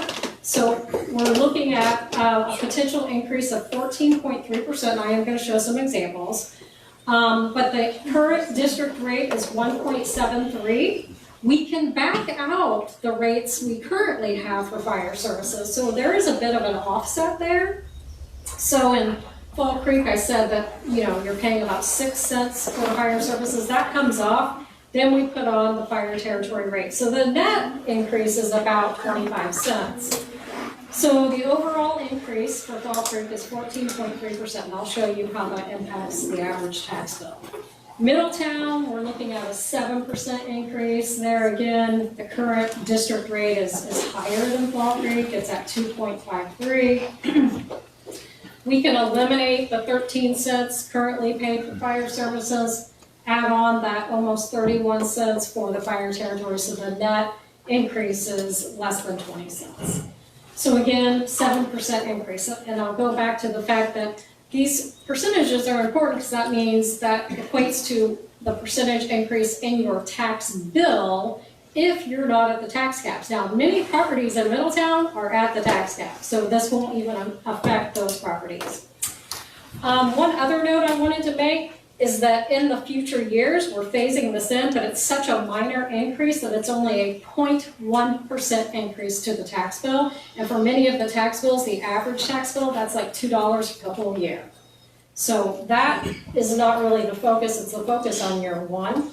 So we're looking at a potential increase of 14.3%. I am going to show some examples. But the current district rate is 1.73. We can back out the rates we currently have for fire services. So there is a bit of an offset there. So in Fall Creek, I said that, you're paying about 6 cents for fire services. That comes off. Then we put on the fire territory rate. So the net increase is about 25 cents. So the overall increase for Fall Creek is 14.3%, and I'll show you how that impacts the average tax bill. Middletown, we're looking at a 7% increase. There again, the current district rate is higher than Fall Creek. It's at 2.53. We can eliminate the 13 cents currently paid for fire services, add on that almost 31 cents for the fire territory, so the net increase is less than 20 cents. So again, 7% increase. And I'll go back to the fact that these percentages are important because that means that equates to the percentage increase in your tax bill if you're not at the tax caps. Now, many properties in Middletown are at the tax cap, so this won't even affect those properties. One other note I wanted to make is that in the future years, we're phasing this in, but it's such a minor increase that it's only a 0.1% increase to the tax bill. And for many of the tax bills, the average tax bill, that's like $2 for the whole year. So that is not really the focus, it's the focus on year one.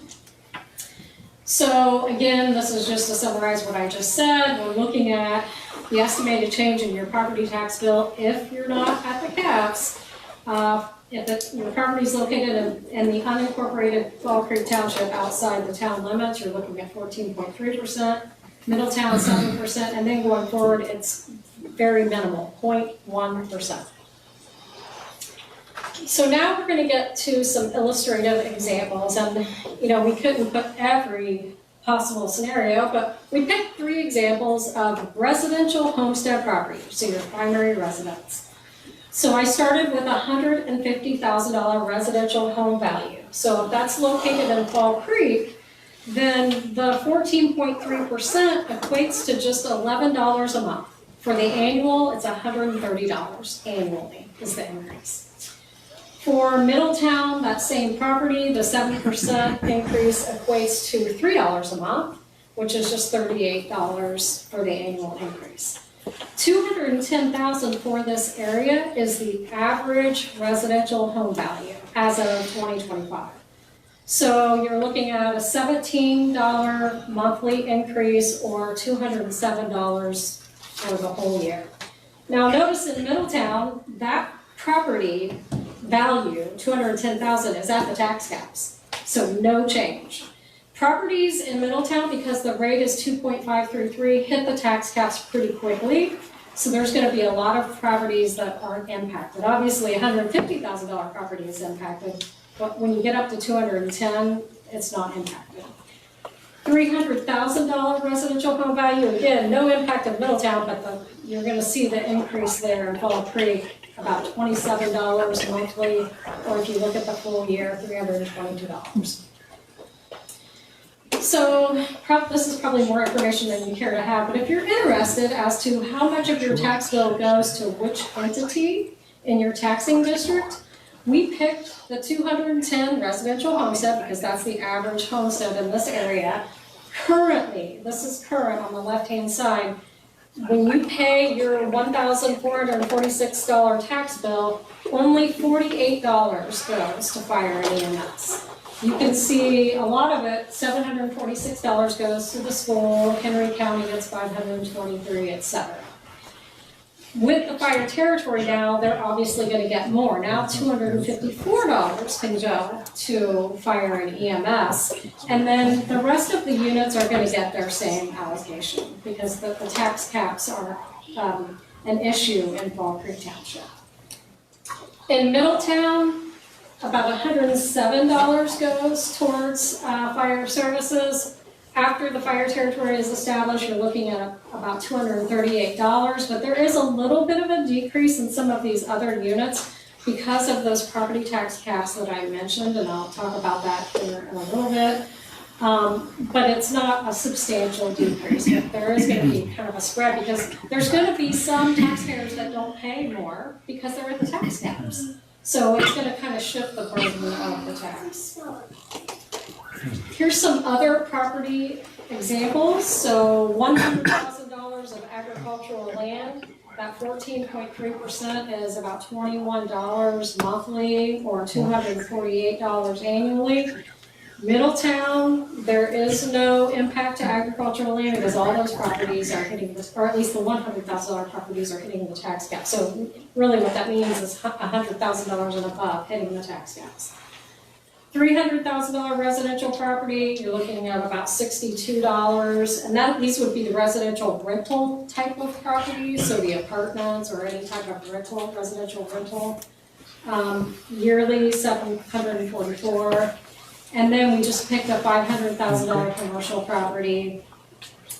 So again, this is just to summarize what I just said. We're looking at the estimated change in your property tax bill if you're not at the caps. If your property is located in the unincorporated Fall Creek Township outside the town limits, you're looking at 14.3%, Middletown 7%, and then going forward, it's very minimal, 0.1%. So now we're going to get to some illustrative examples, and we couldn't put every possible scenario, but we picked 3 examples of residential homestead property, so your primary residence. So I started with a $150,000 residential home value. So if that's located in Fall Creek, then the 14.3% equates to just $11 a month. For the annual, it's $130 annually is the increase. For Middletown, that same property, the 7% increase equates to $3 a month, which is just $38 for the annual increase. $210,000 for this area is the average residential home value as of 2025. So you're looking at a $17 monthly increase or $207 for the whole year. Now notice in Middletown, that property value, $210,000, is at the tax caps, so no change. Properties in Middletown, because the rate is 2.533, hit the tax caps pretty quickly. So there's going to be a lot of properties that aren't impacted. Obviously, a $150,000 property is impacted, but when you get up to 210, it's not impacted. $300,000 residential home value, again, no impact in Middletown, but you're going to see the increase there in Fall Creek, about $27 monthly, or if you look at the full year, $322. So this is probably more information than you care to have, but if you're interested as to how much of your tax bill goes to which entity in your taxing district, we picked the 210 residential homestead because that's the average homestead in this area. Currently, this is current on the left-hand side, when you pay your $1,446 tax bill, only $48 goes to fire and EMS. You can see a lot of it, $746 goes to the school, Henry County gets $523, etc. With the fire territory now, they're obviously going to get more. Now $254 can go to fire and EMS, and then the rest of the units are going to get their same allocation because the tax caps are an issue in Fall Creek Township. In Middletown, about $107 goes towards fire services. After the fire territory is established, you're looking at about $238, but there is a little bit of a decrease in some of these other units because of those property tax caps that I mentioned, and I'll talk about that here in a little bit. But it's not a substantial decrease, but there is going to be kind of a spread because there's going to be some taxpayers that don't pay more because they're at the tax caps. So it's going to kind of shift the burden of the tax. Here's some other property examples. So $100,000 of agricultural land, that 14.3% is about $21 monthly or $248 annually. Middletown, there is no impact to agricultural land because all those properties are hitting this, or at least the $100,000 properties are hitting the tax cap. So really what that means is $100,000 and above hitting the tax caps. $300,000 residential property, you're looking at about $62, and these would be the residential rental type of properties, so the apartments or any type of rental, residential rental. Yearly $744. And then we just picked a $500,000 commercial property.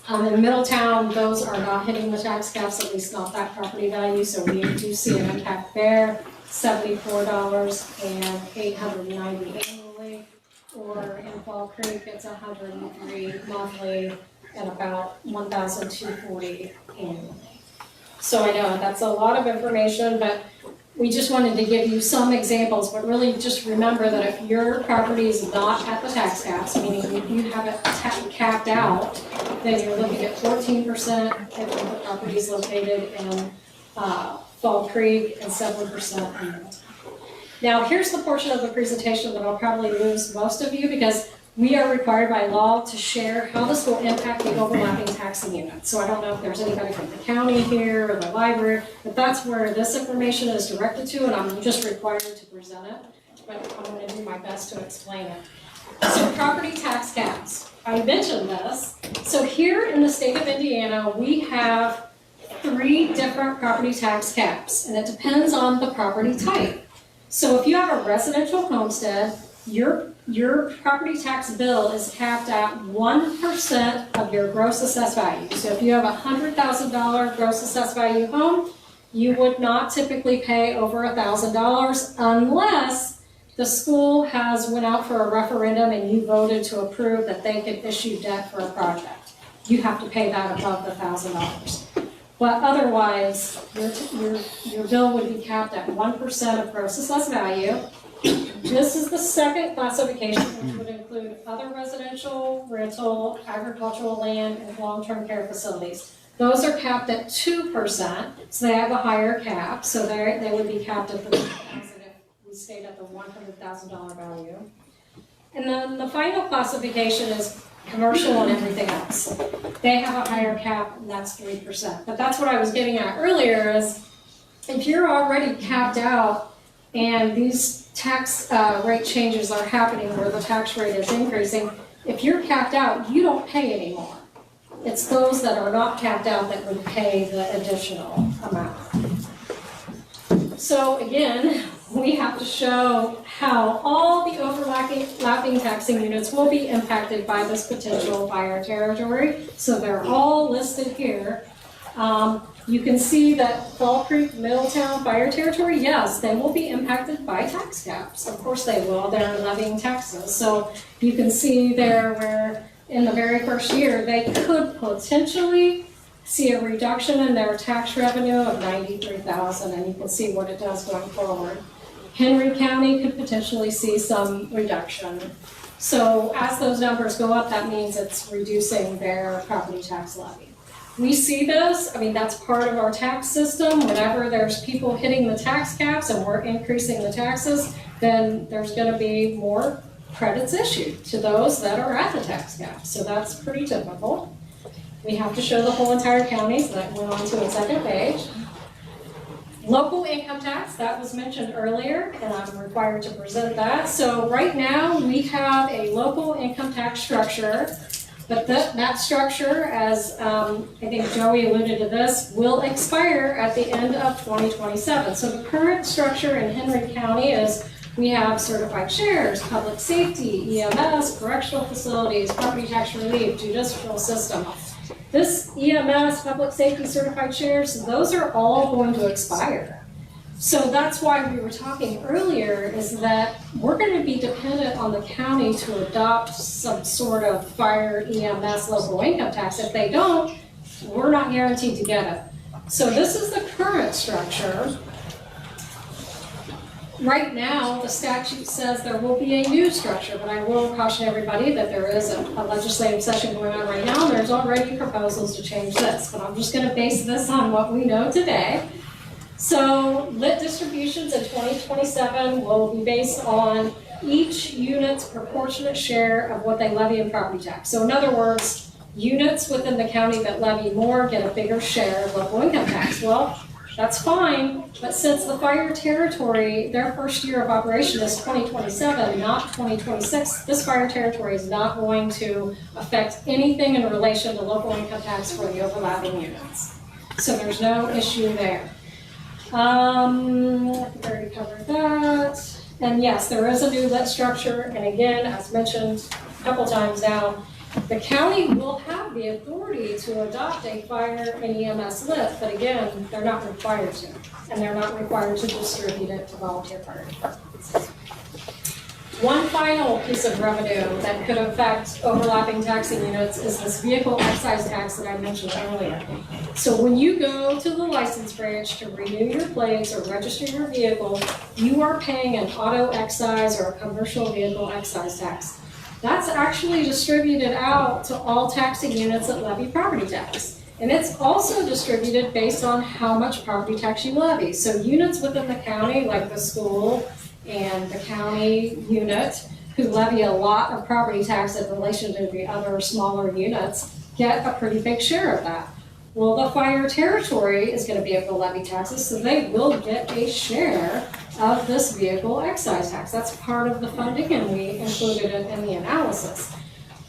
In Middletown, those are not hitting the tax caps, at least not that property value, so we do see an impact there, $74 and $890 annually. Or in Fall Creek, it's $103 monthly and about $1,240 annually. So I know that's a lot of information, but we just wanted to give you some examples, but really just remember that if your property is not at the tax caps, meaning if you have it capped out, then you're looking at 14% if the property is located in Fall Creek and 7% in Middletown. Now here's the portion of the presentation that I'll probably lose most of you because we are required by law to share how this will impact the overlapping taxing units. So I don't know if there's anybody from the county here or the library, but that's where this information is directed to, and I'm just required to present it, but I'm gonna do my best to explain it. So property tax caps, I mentioned this. So here in the state of Indiana, we have 3 different property tax caps, and it depends on the property type. So if you have a residential homestead, your property tax bill is capped at 1% of your gross assessed value. So if you have a $100,000 gross assessed value home, you would not typically pay over $1,000 unless the school has went out for a referendum and you voted to approve that they could issue debt for a project. You have to pay that above the $1,000. But otherwise, your bill would be capped at 1% of gross assessed value. This is the second classification, which would include other residential, rental, agricultural land, and long-term care facilities. Those are capped at 2%, so they have a higher cap, so they would be capped at the 2,000 if we stayed at the $100,000 value. And then the final classification is commercial and everything else. They have a higher cap, and that's 3%. But that's what I was getting at earlier is, if you're already capped out and these tax rate changes are happening where the tax rate is increasing, if you're capped out, you don't pay anymore. It's those that are not capped out that would pay the additional amount. So again, we have to show how all the overlapping taxing units will be impacted by this potential fire territory. So they're all listed here. You can see that Fall Creek, Middletown fire territory, yes, they will be impacted by tax caps. Of course they will, they're levying taxes. So you can see there where in the very first year, they could potentially see a reduction in their tax revenue of $93,000, and you can see what it does going forward. Henry County could potentially see some reduction. So as those numbers go up, that means it's reducing their property tax levy. We see this, I mean, that's part of our tax system. Whenever there's people hitting the tax caps and we're increasing the taxes, then there's gonna be more credits issued to those that are at the tax cap. So that's pretty typical. We have to show the whole entire county, so that went on to the second page. Local income tax, that was mentioned earlier, and I'm required to present that. So right now, we have a local income tax structure, but that structure, as I think Joey alluded to this, will expire at the end of 2027. So the current structure in Henry County is we have certified shares, public safety, EMS, correctional facilities, property tax relief, judicial system. This EMS, public safety certified shares, those are all going to expire. So that's why we were talking earlier is that we're going to be dependent on the county to adopt some sort of fire EMS local income tax. If they don't, we're not guaranteed to get it. So this is the current structure. Right now, the statute says there will be a new structure, but I will caution everybody that there is a legislative session going on right now, and there's already proposals to change this, but I'm just gonna base this on what we know today. So lit distributions in 2027 will be based on each unit's proportionate share of what they levy in property tax. So in other words, units within the county that levy more get a bigger share of local income tax. Well, that's fine, but since the fire territory, their first year of operation is 2027, not 2026, this fire territory is not going to affect anything in relation to local income tax for the overlapping units. So there's no issue there. I think I already covered that. And yes, there is a new lit structure, and again, as mentioned a couple times now, the county will have the authority to adopt a fire and EMS lit, but again, they're not required to, and they're not required to distribute it to volunteer fire departments. One final piece of revenue that could affect overlapping taxing units is this vehicle excise tax that I mentioned earlier. So when you go to the license branch to renew your plates or register your vehicle, you are paying an auto excise or a commercial vehicle excise tax. That's actually distributed out to all taxing units that levy property tax. And it's also distributed based on how much property tax you levy. So units within the county, like the school and the county unit, who levy a lot of property tax in relation to the other smaller units, get a pretty big share of that. Well, the fire territory is gonna be able to levy taxes, so they will get a share of this vehicle excise tax. That's part of the funding, and we included it in the analysis.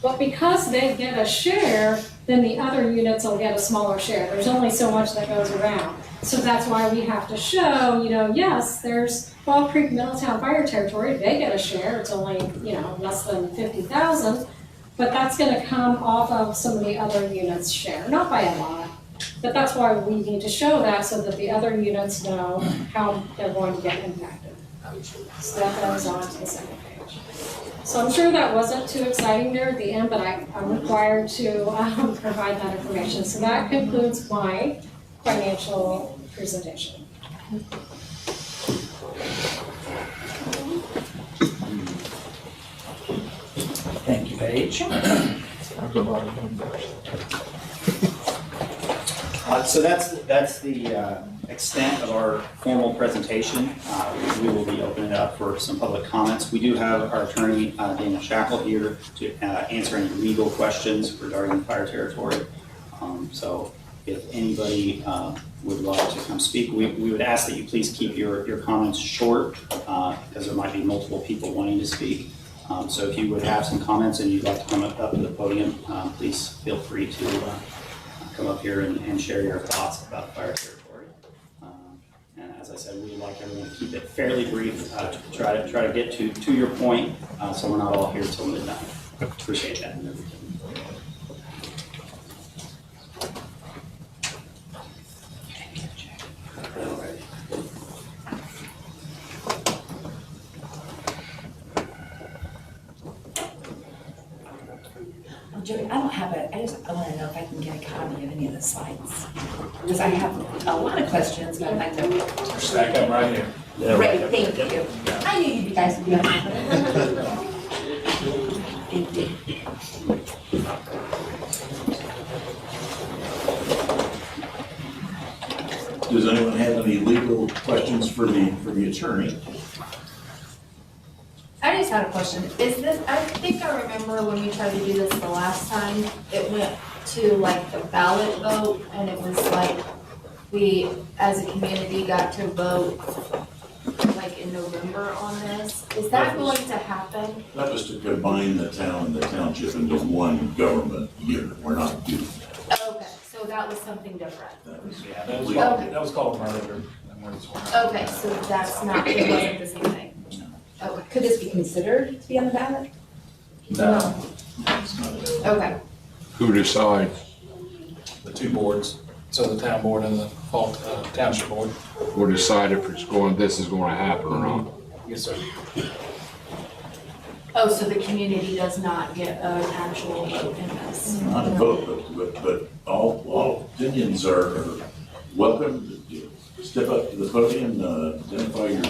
But because they get a share, then the other units will get a smaller share. There's only so much that goes around. So that's why we have to show, yes, there's Fall Creek Middletown Fire Territory, they get a share, it's only, less than 50,000, but that's gonna come off of some of the other units' share, not by a lot. But that's why we need to show that so that the other units know how they're going to get impacted. So that goes on to the second page. So I'm sure that wasn't too exciting there at the end, but I'm required to provide that information. So that concludes my financial presentation. Thank you, Paige. So that's the extent of our formal presentation. We will be opening it up for some public comments. We do have our attorney, Daniel Shackle, here to answer any legal questions regarding the fire territory. So if anybody would like to come speak, we would ask that you please keep your comments short because there might be multiple people wanting to speak. So if you would have some comments and you'd like to come up to the podium, please feel free to come up here and share your thoughts about the fire territory. And as I said, we would like everyone to keep it fairly brief, to try to get to your point, so we're not all here till midnight. Appreciate that. Joey, I don't have I want to know if I can get a copy of any of the slides. Because I have a lot of questions, but I'd like to. Stack up right here. Great, thank you. I knew you guys would be on that. Thank you. Does anyone have any legal questions for the attorney? I just had a question. Is this, I think I remember when we tried to do this the last time, it went to like the ballot vote, and it was like we, as a community, got to vote like in November on this. Is that going to happen? That was to combine the town and the township into one government unit. We're not doing that. Okay, so that was something different. That was called murder. Okay, so that's not, it wasn't the same thing. Okay. Could this be considered to be on the ballot? No. Okay. Who decides? The two boards, so the town board and the township board. Will decide if this is going to happen or not. Yes, sir. Oh, so the community does not get an actual vote in this? Not a vote, but all opinions are welcome. Step up to the podium, identify your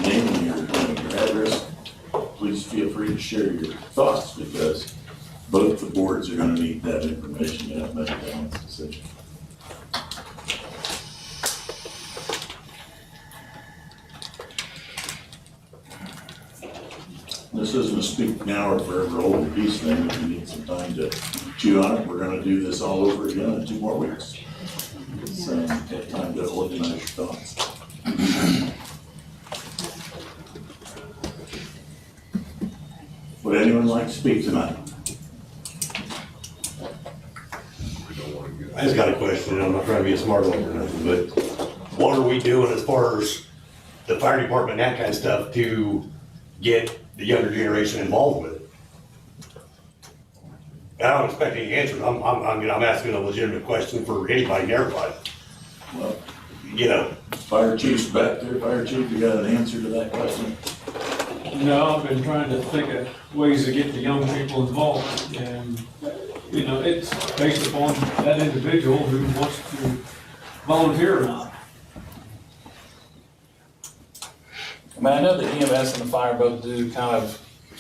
name and your address. Please feel free to share your thoughts because both the boards are going to need that information to make a balanced decision. This isn't a speak now or forever hold the peace thing. If you need some time to chew on it, we're going to do this all over again in 2 more weeks. So take time to organize your thoughts. Would anyone like to speak tonight? I just got a question, and I'm not trying to be a smart aleck or nothing, but what are we doing as far as the fire department and that kind of stuff to get the younger generation involved with it? I don't expect any answers. I'm asking a legitimate question for anybody and everybody. Well, Fire chief's back there. Fire chief, you got an answer to that question? No, I've been trying to think of ways to get the young people involved, and, it's based upon that individual who wants to volunteer or not. I mean, I know that EMS and the fire both do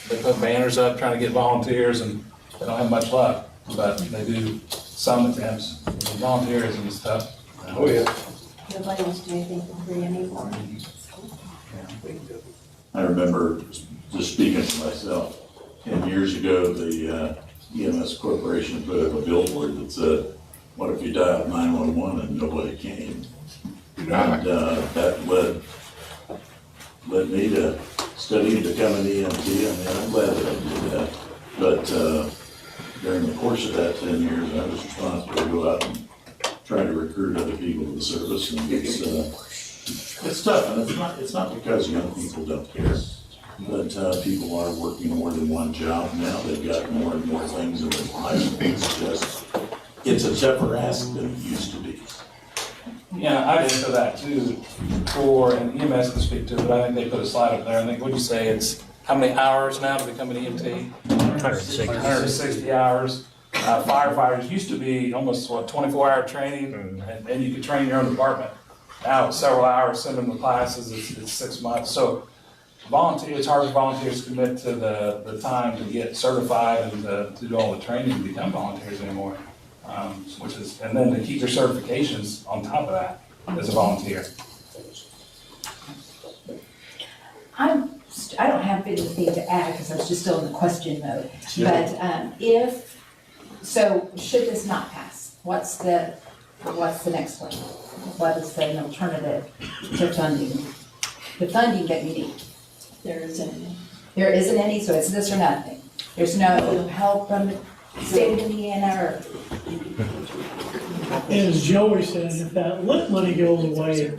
they put banners up trying to get volunteers, and they don't have much luck, but they do some attempts with volunteers and stuff. Oh, yeah. Nobody wants to do anything for free anymore. I remember, just speaking for myself, 10 years ago, the EMS Corporation put up a billboard that said, what if you dialed 911 and nobody came? And that led me to study to become an EMT, and I'm glad that I did that. But during the course of that 10 years, I was responsible to go out and try to recruit other people to the service, and it's tough, and it's not because young people don't care, but people are working more than one job now. They've got more and more things in their lives. It's a tougher ask than it used to be. Yeah, I'd echo that too, for, and EMS can speak to it, but I think they put a slide up there. I think, what'd you say, it's how many hours now to become an EMT? 160 hours. Firefighters used to be almost, 24-hour training, and you could train your own department. Now it's several hours, send them to classes, it's 6 months. So it's hard for volunteers to commit to the time to get certified and to do all the training to become volunteers anymore. And then to keep their certifications on top of that as a volunteer. I don't have anything to add because I was just still in the question mode. Sure. But should this not pass, what's the next one? What is an alternative to funding? The funding that you need? There isn't any. There isn't any, so it's this or nothing. There's no help from the state of Indiana or? As Joey said, if that lit money goes away,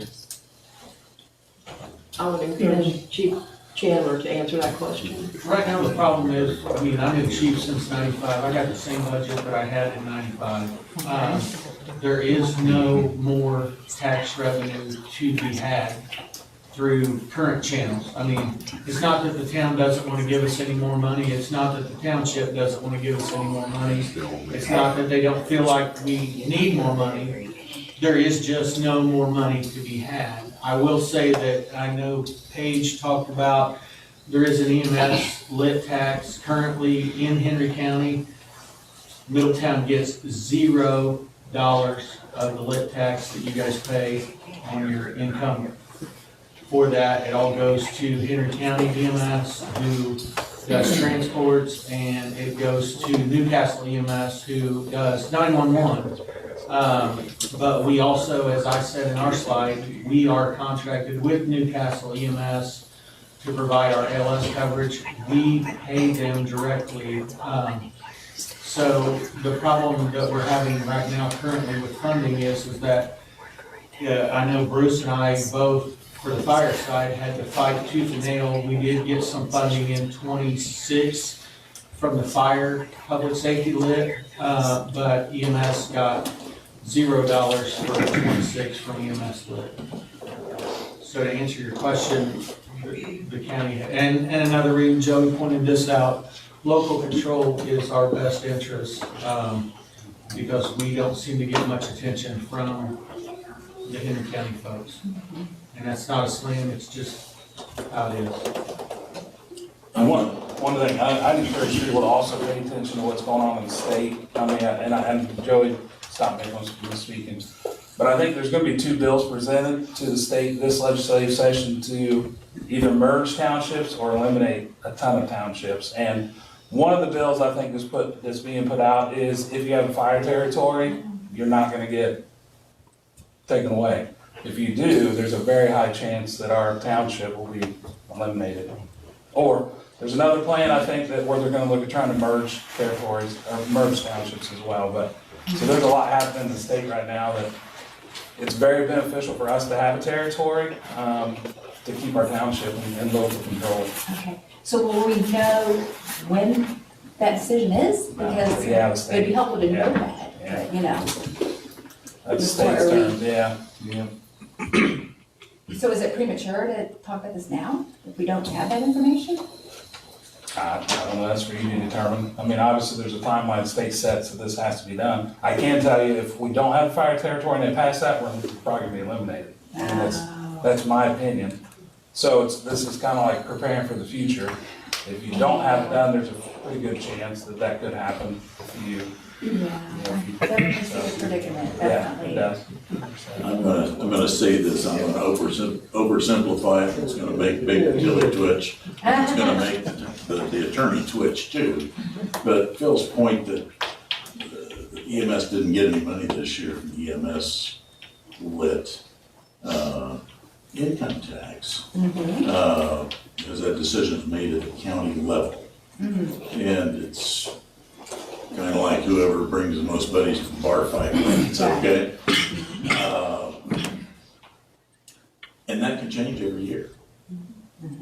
I would encourage Chief Chandler to answer that question. Right now, the problem is, I've been chief since '95, I got the same budget that I had in '95. There is no more tax revenue to be had through current channels. It's not that the town doesn't want to give us any more money, it's not that the township doesn't want to give us any more money, it's not that they don't feel like we need more money, there is just no more money to be had. I will say that I know Paige talked about, there is an EMS lit tax currently in Henry County. Middletown gets $0 of the lit tax that you guys pay on your income. For that, it all goes to Henry County EMS, who does transports, and it goes to Newcastle EMS, who does 911. But we also, as I said in our slide, we are contracted with Newcastle EMS to provide our ALS coverage. We pay them directly. So the problem that we're having right now currently with funding is that I know Bruce and I both, for the fire side, had to fight tooth and nail. We did get some funding in '26 from the fire public safety lit, but EMS got $0 for 26 from EMS lit. So to answer your question, the county, and another reason Joey pointed this out, local control is our best interest, because we don't seem to get much attention from the Henry County folks. And that's not a slam, it's just how it is. One thing, I'd encourage people to also pay attention to what's going on in the state. And Joey, stop me once you're speaking. But I think there's gonna be 2 bills presented to the state this legislative session to either merge townships or eliminate a ton of townships. And one of the bills I think that's being put out is if you have a fire territory, you're not gonna get taken away. If you do, there's a very high chance that our township will be eliminated. Or there's another plan, I think, where they're gonna look at trying to merge territories, or merge townships as well. But so there's a lot happening in the state right now that it's very beneficial for us to have a territory, to keep our township in local control. Okay, so will we know when that decision is? Because it'd be helpful to know that, but, you know. That's state's terms, yeah. So is it premature to talk about this now, if we don't have that information? I don't know, that's for you to determine. Obviously, there's a timeline the state sets that this has to be done. I can tell you, if we don't have a fire territory and they pass that, we're probably gonna be eliminated. And that's my opinion. So this is kind of like preparing for the future. If you don't have it done, there's a pretty good chance that could happen if you Definitely see the predicament, Yeah, it definitely. does. I'm gonna say this, I'm gonna oversimplify it, it's gonna make Big Tilly twitch. It's gonna make the attorney twitch too. But Phil's point that EMS didn't get any money this year from EMS lit, income tax. Because that decision's made at the county level. And it's kind of like whoever brings the most buddies to the bar fight wins, okay? And that can change every year.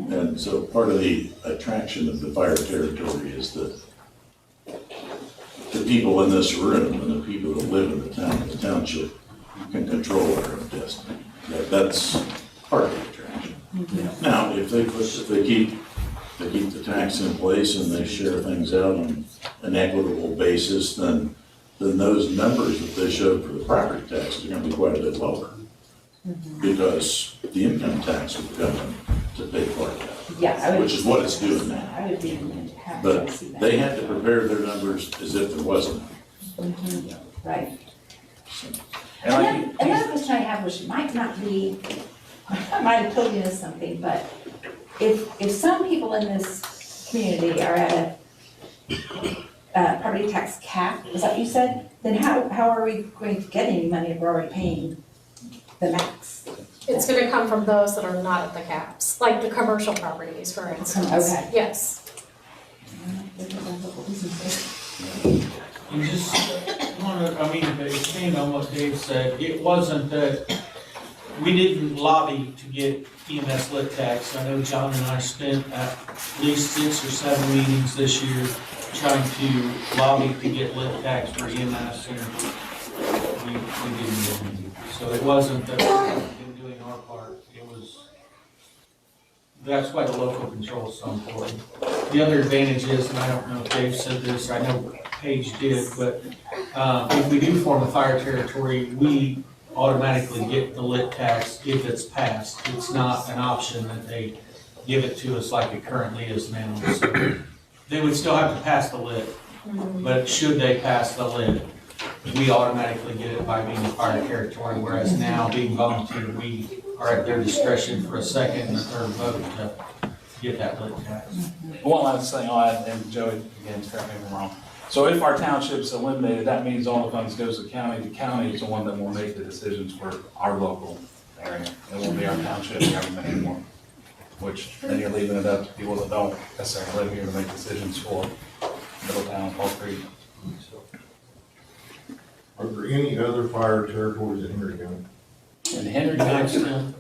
And so part of the attraction of the fire territory is that the people in this room and the people that live in the township can control their own destiny. That's part of the attraction. Now, if they keep the tax in place and they share things out on an equitable basis, then those numbers that they showed for the property taxes are gonna be quite a bit lower. Because the income tax would come in to pay part of that. Yeah, which is what it's doing now. I would be happy But to see that. they had to prepare their numbers as if there wasn't. Right. And like you- Another question I have, which might not be, I might have told you this something, but if some people in this community are at a property tax cap, is that what you said? Then how are we going to get any money if we're already paying the max? It's gonna come from those that are not at the caps, like the commercial properties, for instance. Okay. Yes. You just wanna, to expand on what Dave said, it wasn't that, we didn't lobby to get EMS lit tax. I know John and I spent at least 6 or 7 meetings this year trying to lobby to get lit tax for EMS, and we didn't get any. So it wasn't that we weren't doing our part, it was, that's why the local control is so important. The other advantage is, and I don't know if Dave said this, I know Paige did, but if we do form a fire territory, we automatically get the lit tax if it's passed. It's not an option that they give it to us like it currently is now. So they would still have to pass the lit, but should they pass the lit, we automatically get it by being a fire territory, whereas now being volunteer, we are at their discretion for a second and a third vote to get that lit tax. One last thing I'll add, and Joey, again, correct me if I'm wrong. So if our township's eliminated, that means all the funds goes to the county. The county is the one that will make the decisions for our local area. It won't be our township government anymore. Which then you're leaving it up to people that don't necessarily live here to make decisions for Middletown, Fall Creek. Are there any other fire territories in Henry County? And Henry County,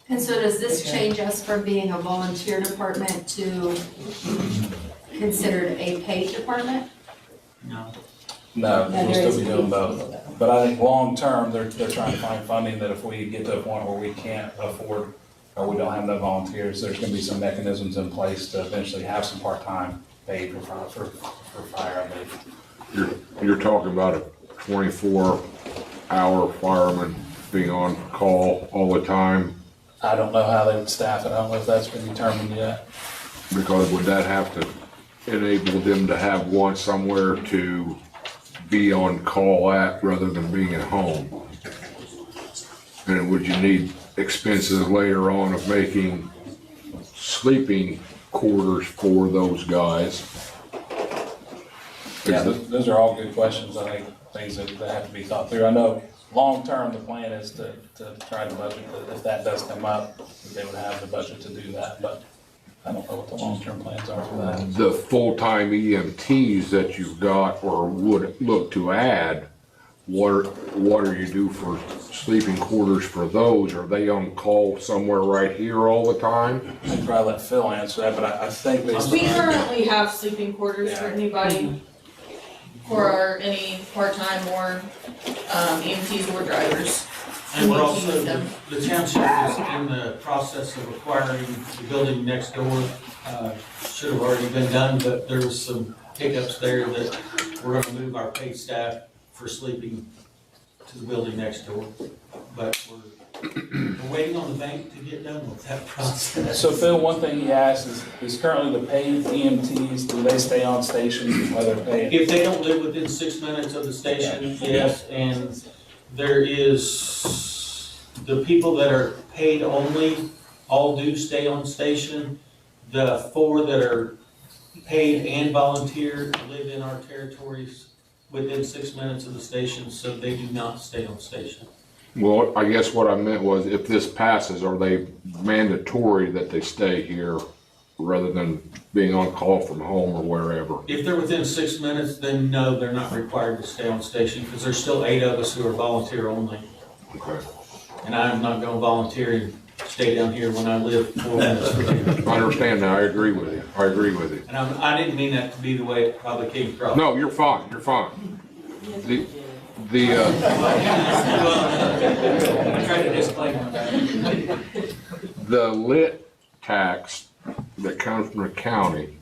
And so does this change us from being a volunteer department to considered a paid department? No. no, we'll still be doing both. But I think long-term, they're trying to find funding that if we get to a point where we can't afford, or we don't have enough volunteers, there's gonna be some mechanisms in place to eventually have some part-time paid for fire, I believe. You're talking about a 24-hour fireman being on call all the time, I don't know how they would staff it, I don't know if that's been determined yet. because would that have to enable them to have one somewhere to be on call at rather than being at home? And would you need expenses later on of making sleeping quarters for those guys? Yeah, those are all good questions, I think, things that have to be thought through. I know, long-term, the plan is to try to budget, that if that does come up, that they would have the budget to do that, but I don't know what the long-term plans are for that. The full-time EMTs that you've got or would look to add, what are you do for sleeping quarters for those? Are they on call somewhere right here all the time? I'd probably let Phil answer that, but I think based We on. currently have sleeping quarters for anybody, for any part-time or EMTs or drivers. And we're We also, use them. the township is in the process of acquiring the building next door. Should have already been done, but there was some hiccups there that we're gonna move our paid staff for sleeping to the building next door. but we're waiting on the bank to get done with that process. So Phil, one thing he asked is currently the paid EMTs, do they stay on station while they're paid? If they don't live within 6 minutes of the station, yes, and there is, the people that are paid only, all do stay on station. The 4 that are paid and volunteer live in our territories within 6 minutes of the station, so they do not stay on station. Well, I guess what I meant was if this passes, are they mandatory that they stay here rather than being on call from home or wherever? If they're within 6 minutes, then no, they're not required to stay on station, because there's still 8 of us who are volunteer only. Okay. And I'm not gonna volunteer and stay down here when I live 4 minutes from here. I understand now. I agree with you. I agree with you. And I didn't mean that to be the way it probably came across. No, you're fine. You're fine. I tried to disclaim that. The lit tax that comes from the county,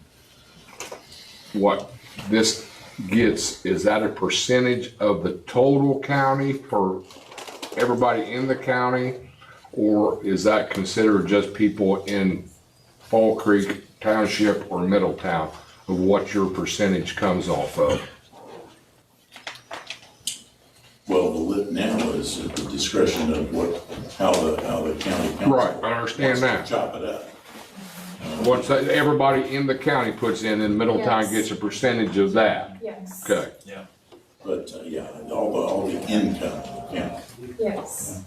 what this gets, is that a percentage of the total county for everybody in the county? Or is that considered just people in Fall Creek Township or Middletown of what your percentage comes off of? Well, the lit now is at the discretion of how the county council. Right, I understand that. wants to chop it up. What's that, everybody in the county puts in, and Middletown Yes. gets a percentage of that? Yes. Okay. But, yeah, all the income, yeah. Yes.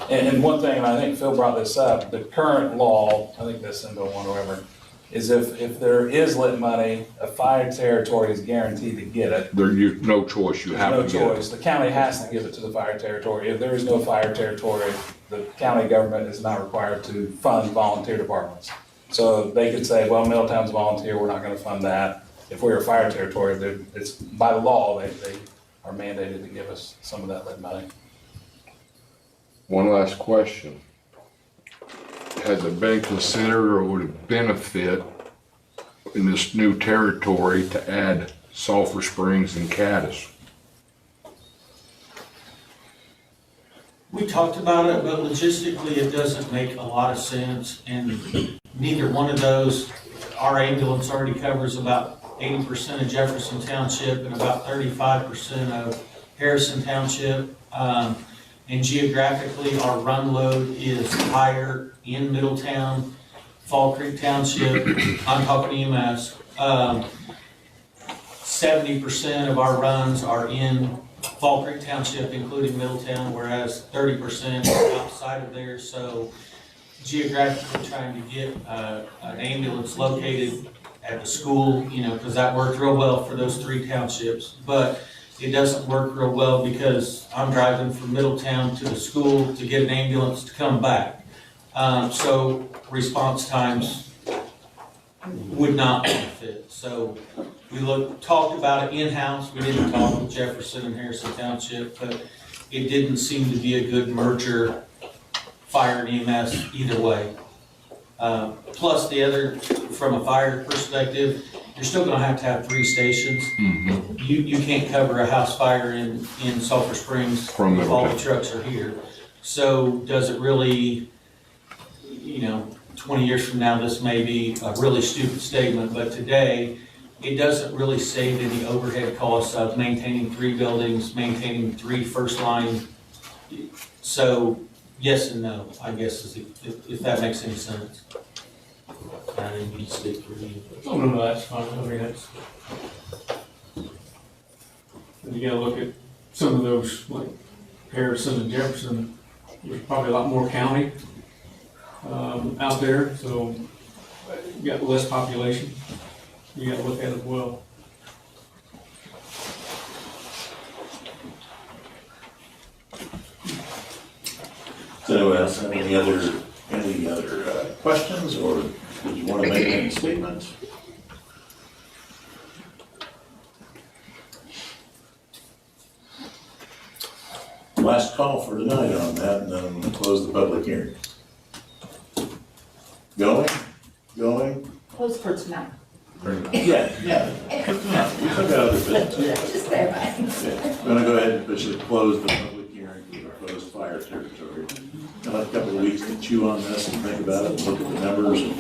And one thing, and I think Phil brought this up, the current law, I think that's symbol 1 or whatever, is if there is lit money, a fire territory is guaranteed to get it. There's no choice, you have to No get it. choice. The county has to give it to the fire territory. If there is no fire territory, the county government is not required to fund volunteer departments. So they could say, well, Middletown's volunteer, we're not gonna fund that. If we're a fire territory, it's by the law, they are mandated to give us some of that lit money. One last question. Has it been considered or would it benefit in this new territory to add Sulphur Springs and Caddis? We talked about it, but logistically, it doesn't make a lot of sense, and neither one of those, our ambulance already covers about 80% of Jefferson Township and about 35% of Harrison Township. And geographically, our run load is higher in Middletown, Fall Creek Township, I'm talking EMS. 70% of our runs are in Fall Creek Township, including Middletown, whereas 30% are outside of there. So geographically, trying to get an ambulance located at the school, because that worked real well for those 3 townships. But it doesn't work real well because I'm driving from Middletown to the school to get an ambulance to come back. So response times would not benefit. So we talked about it in-house. We didn't talk with Jefferson and Harrison Township, but it didn't seem to be a good merger, fire and EMS either way. Plus the other, from a fire perspective, you're still gonna have to have 3 stations. Mm-hmm. You can't cover a house fire in Sulphur Springs if all the Middletown. trucks are here. So does it really, 20 years from now, this may be a really stupid statement, but today, it doesn't really save any overhead costs of maintaining 3 buildings, maintaining 3 first line. So yes and no, I guess, if that makes any sense. I didn't need to speak for you. Oh, no, that's fine. I mean, you gotta look at some of those, like Harrison and Jefferson, there's probably a lot more county out there, so you got less population. You gotta look at it as well. Does anyone else have any other questions, or did you want to make any statement? Last call for tonight on that, and then we'll close the public hearing. Going? Close for tonight. Yeah. We took out other business. Just there, bye. Yeah. I'm gonna go ahead and officially close the public hearing for the proposed fire territory. I'll have a couple of weeks to chew on this and think about it, and look at the numbers and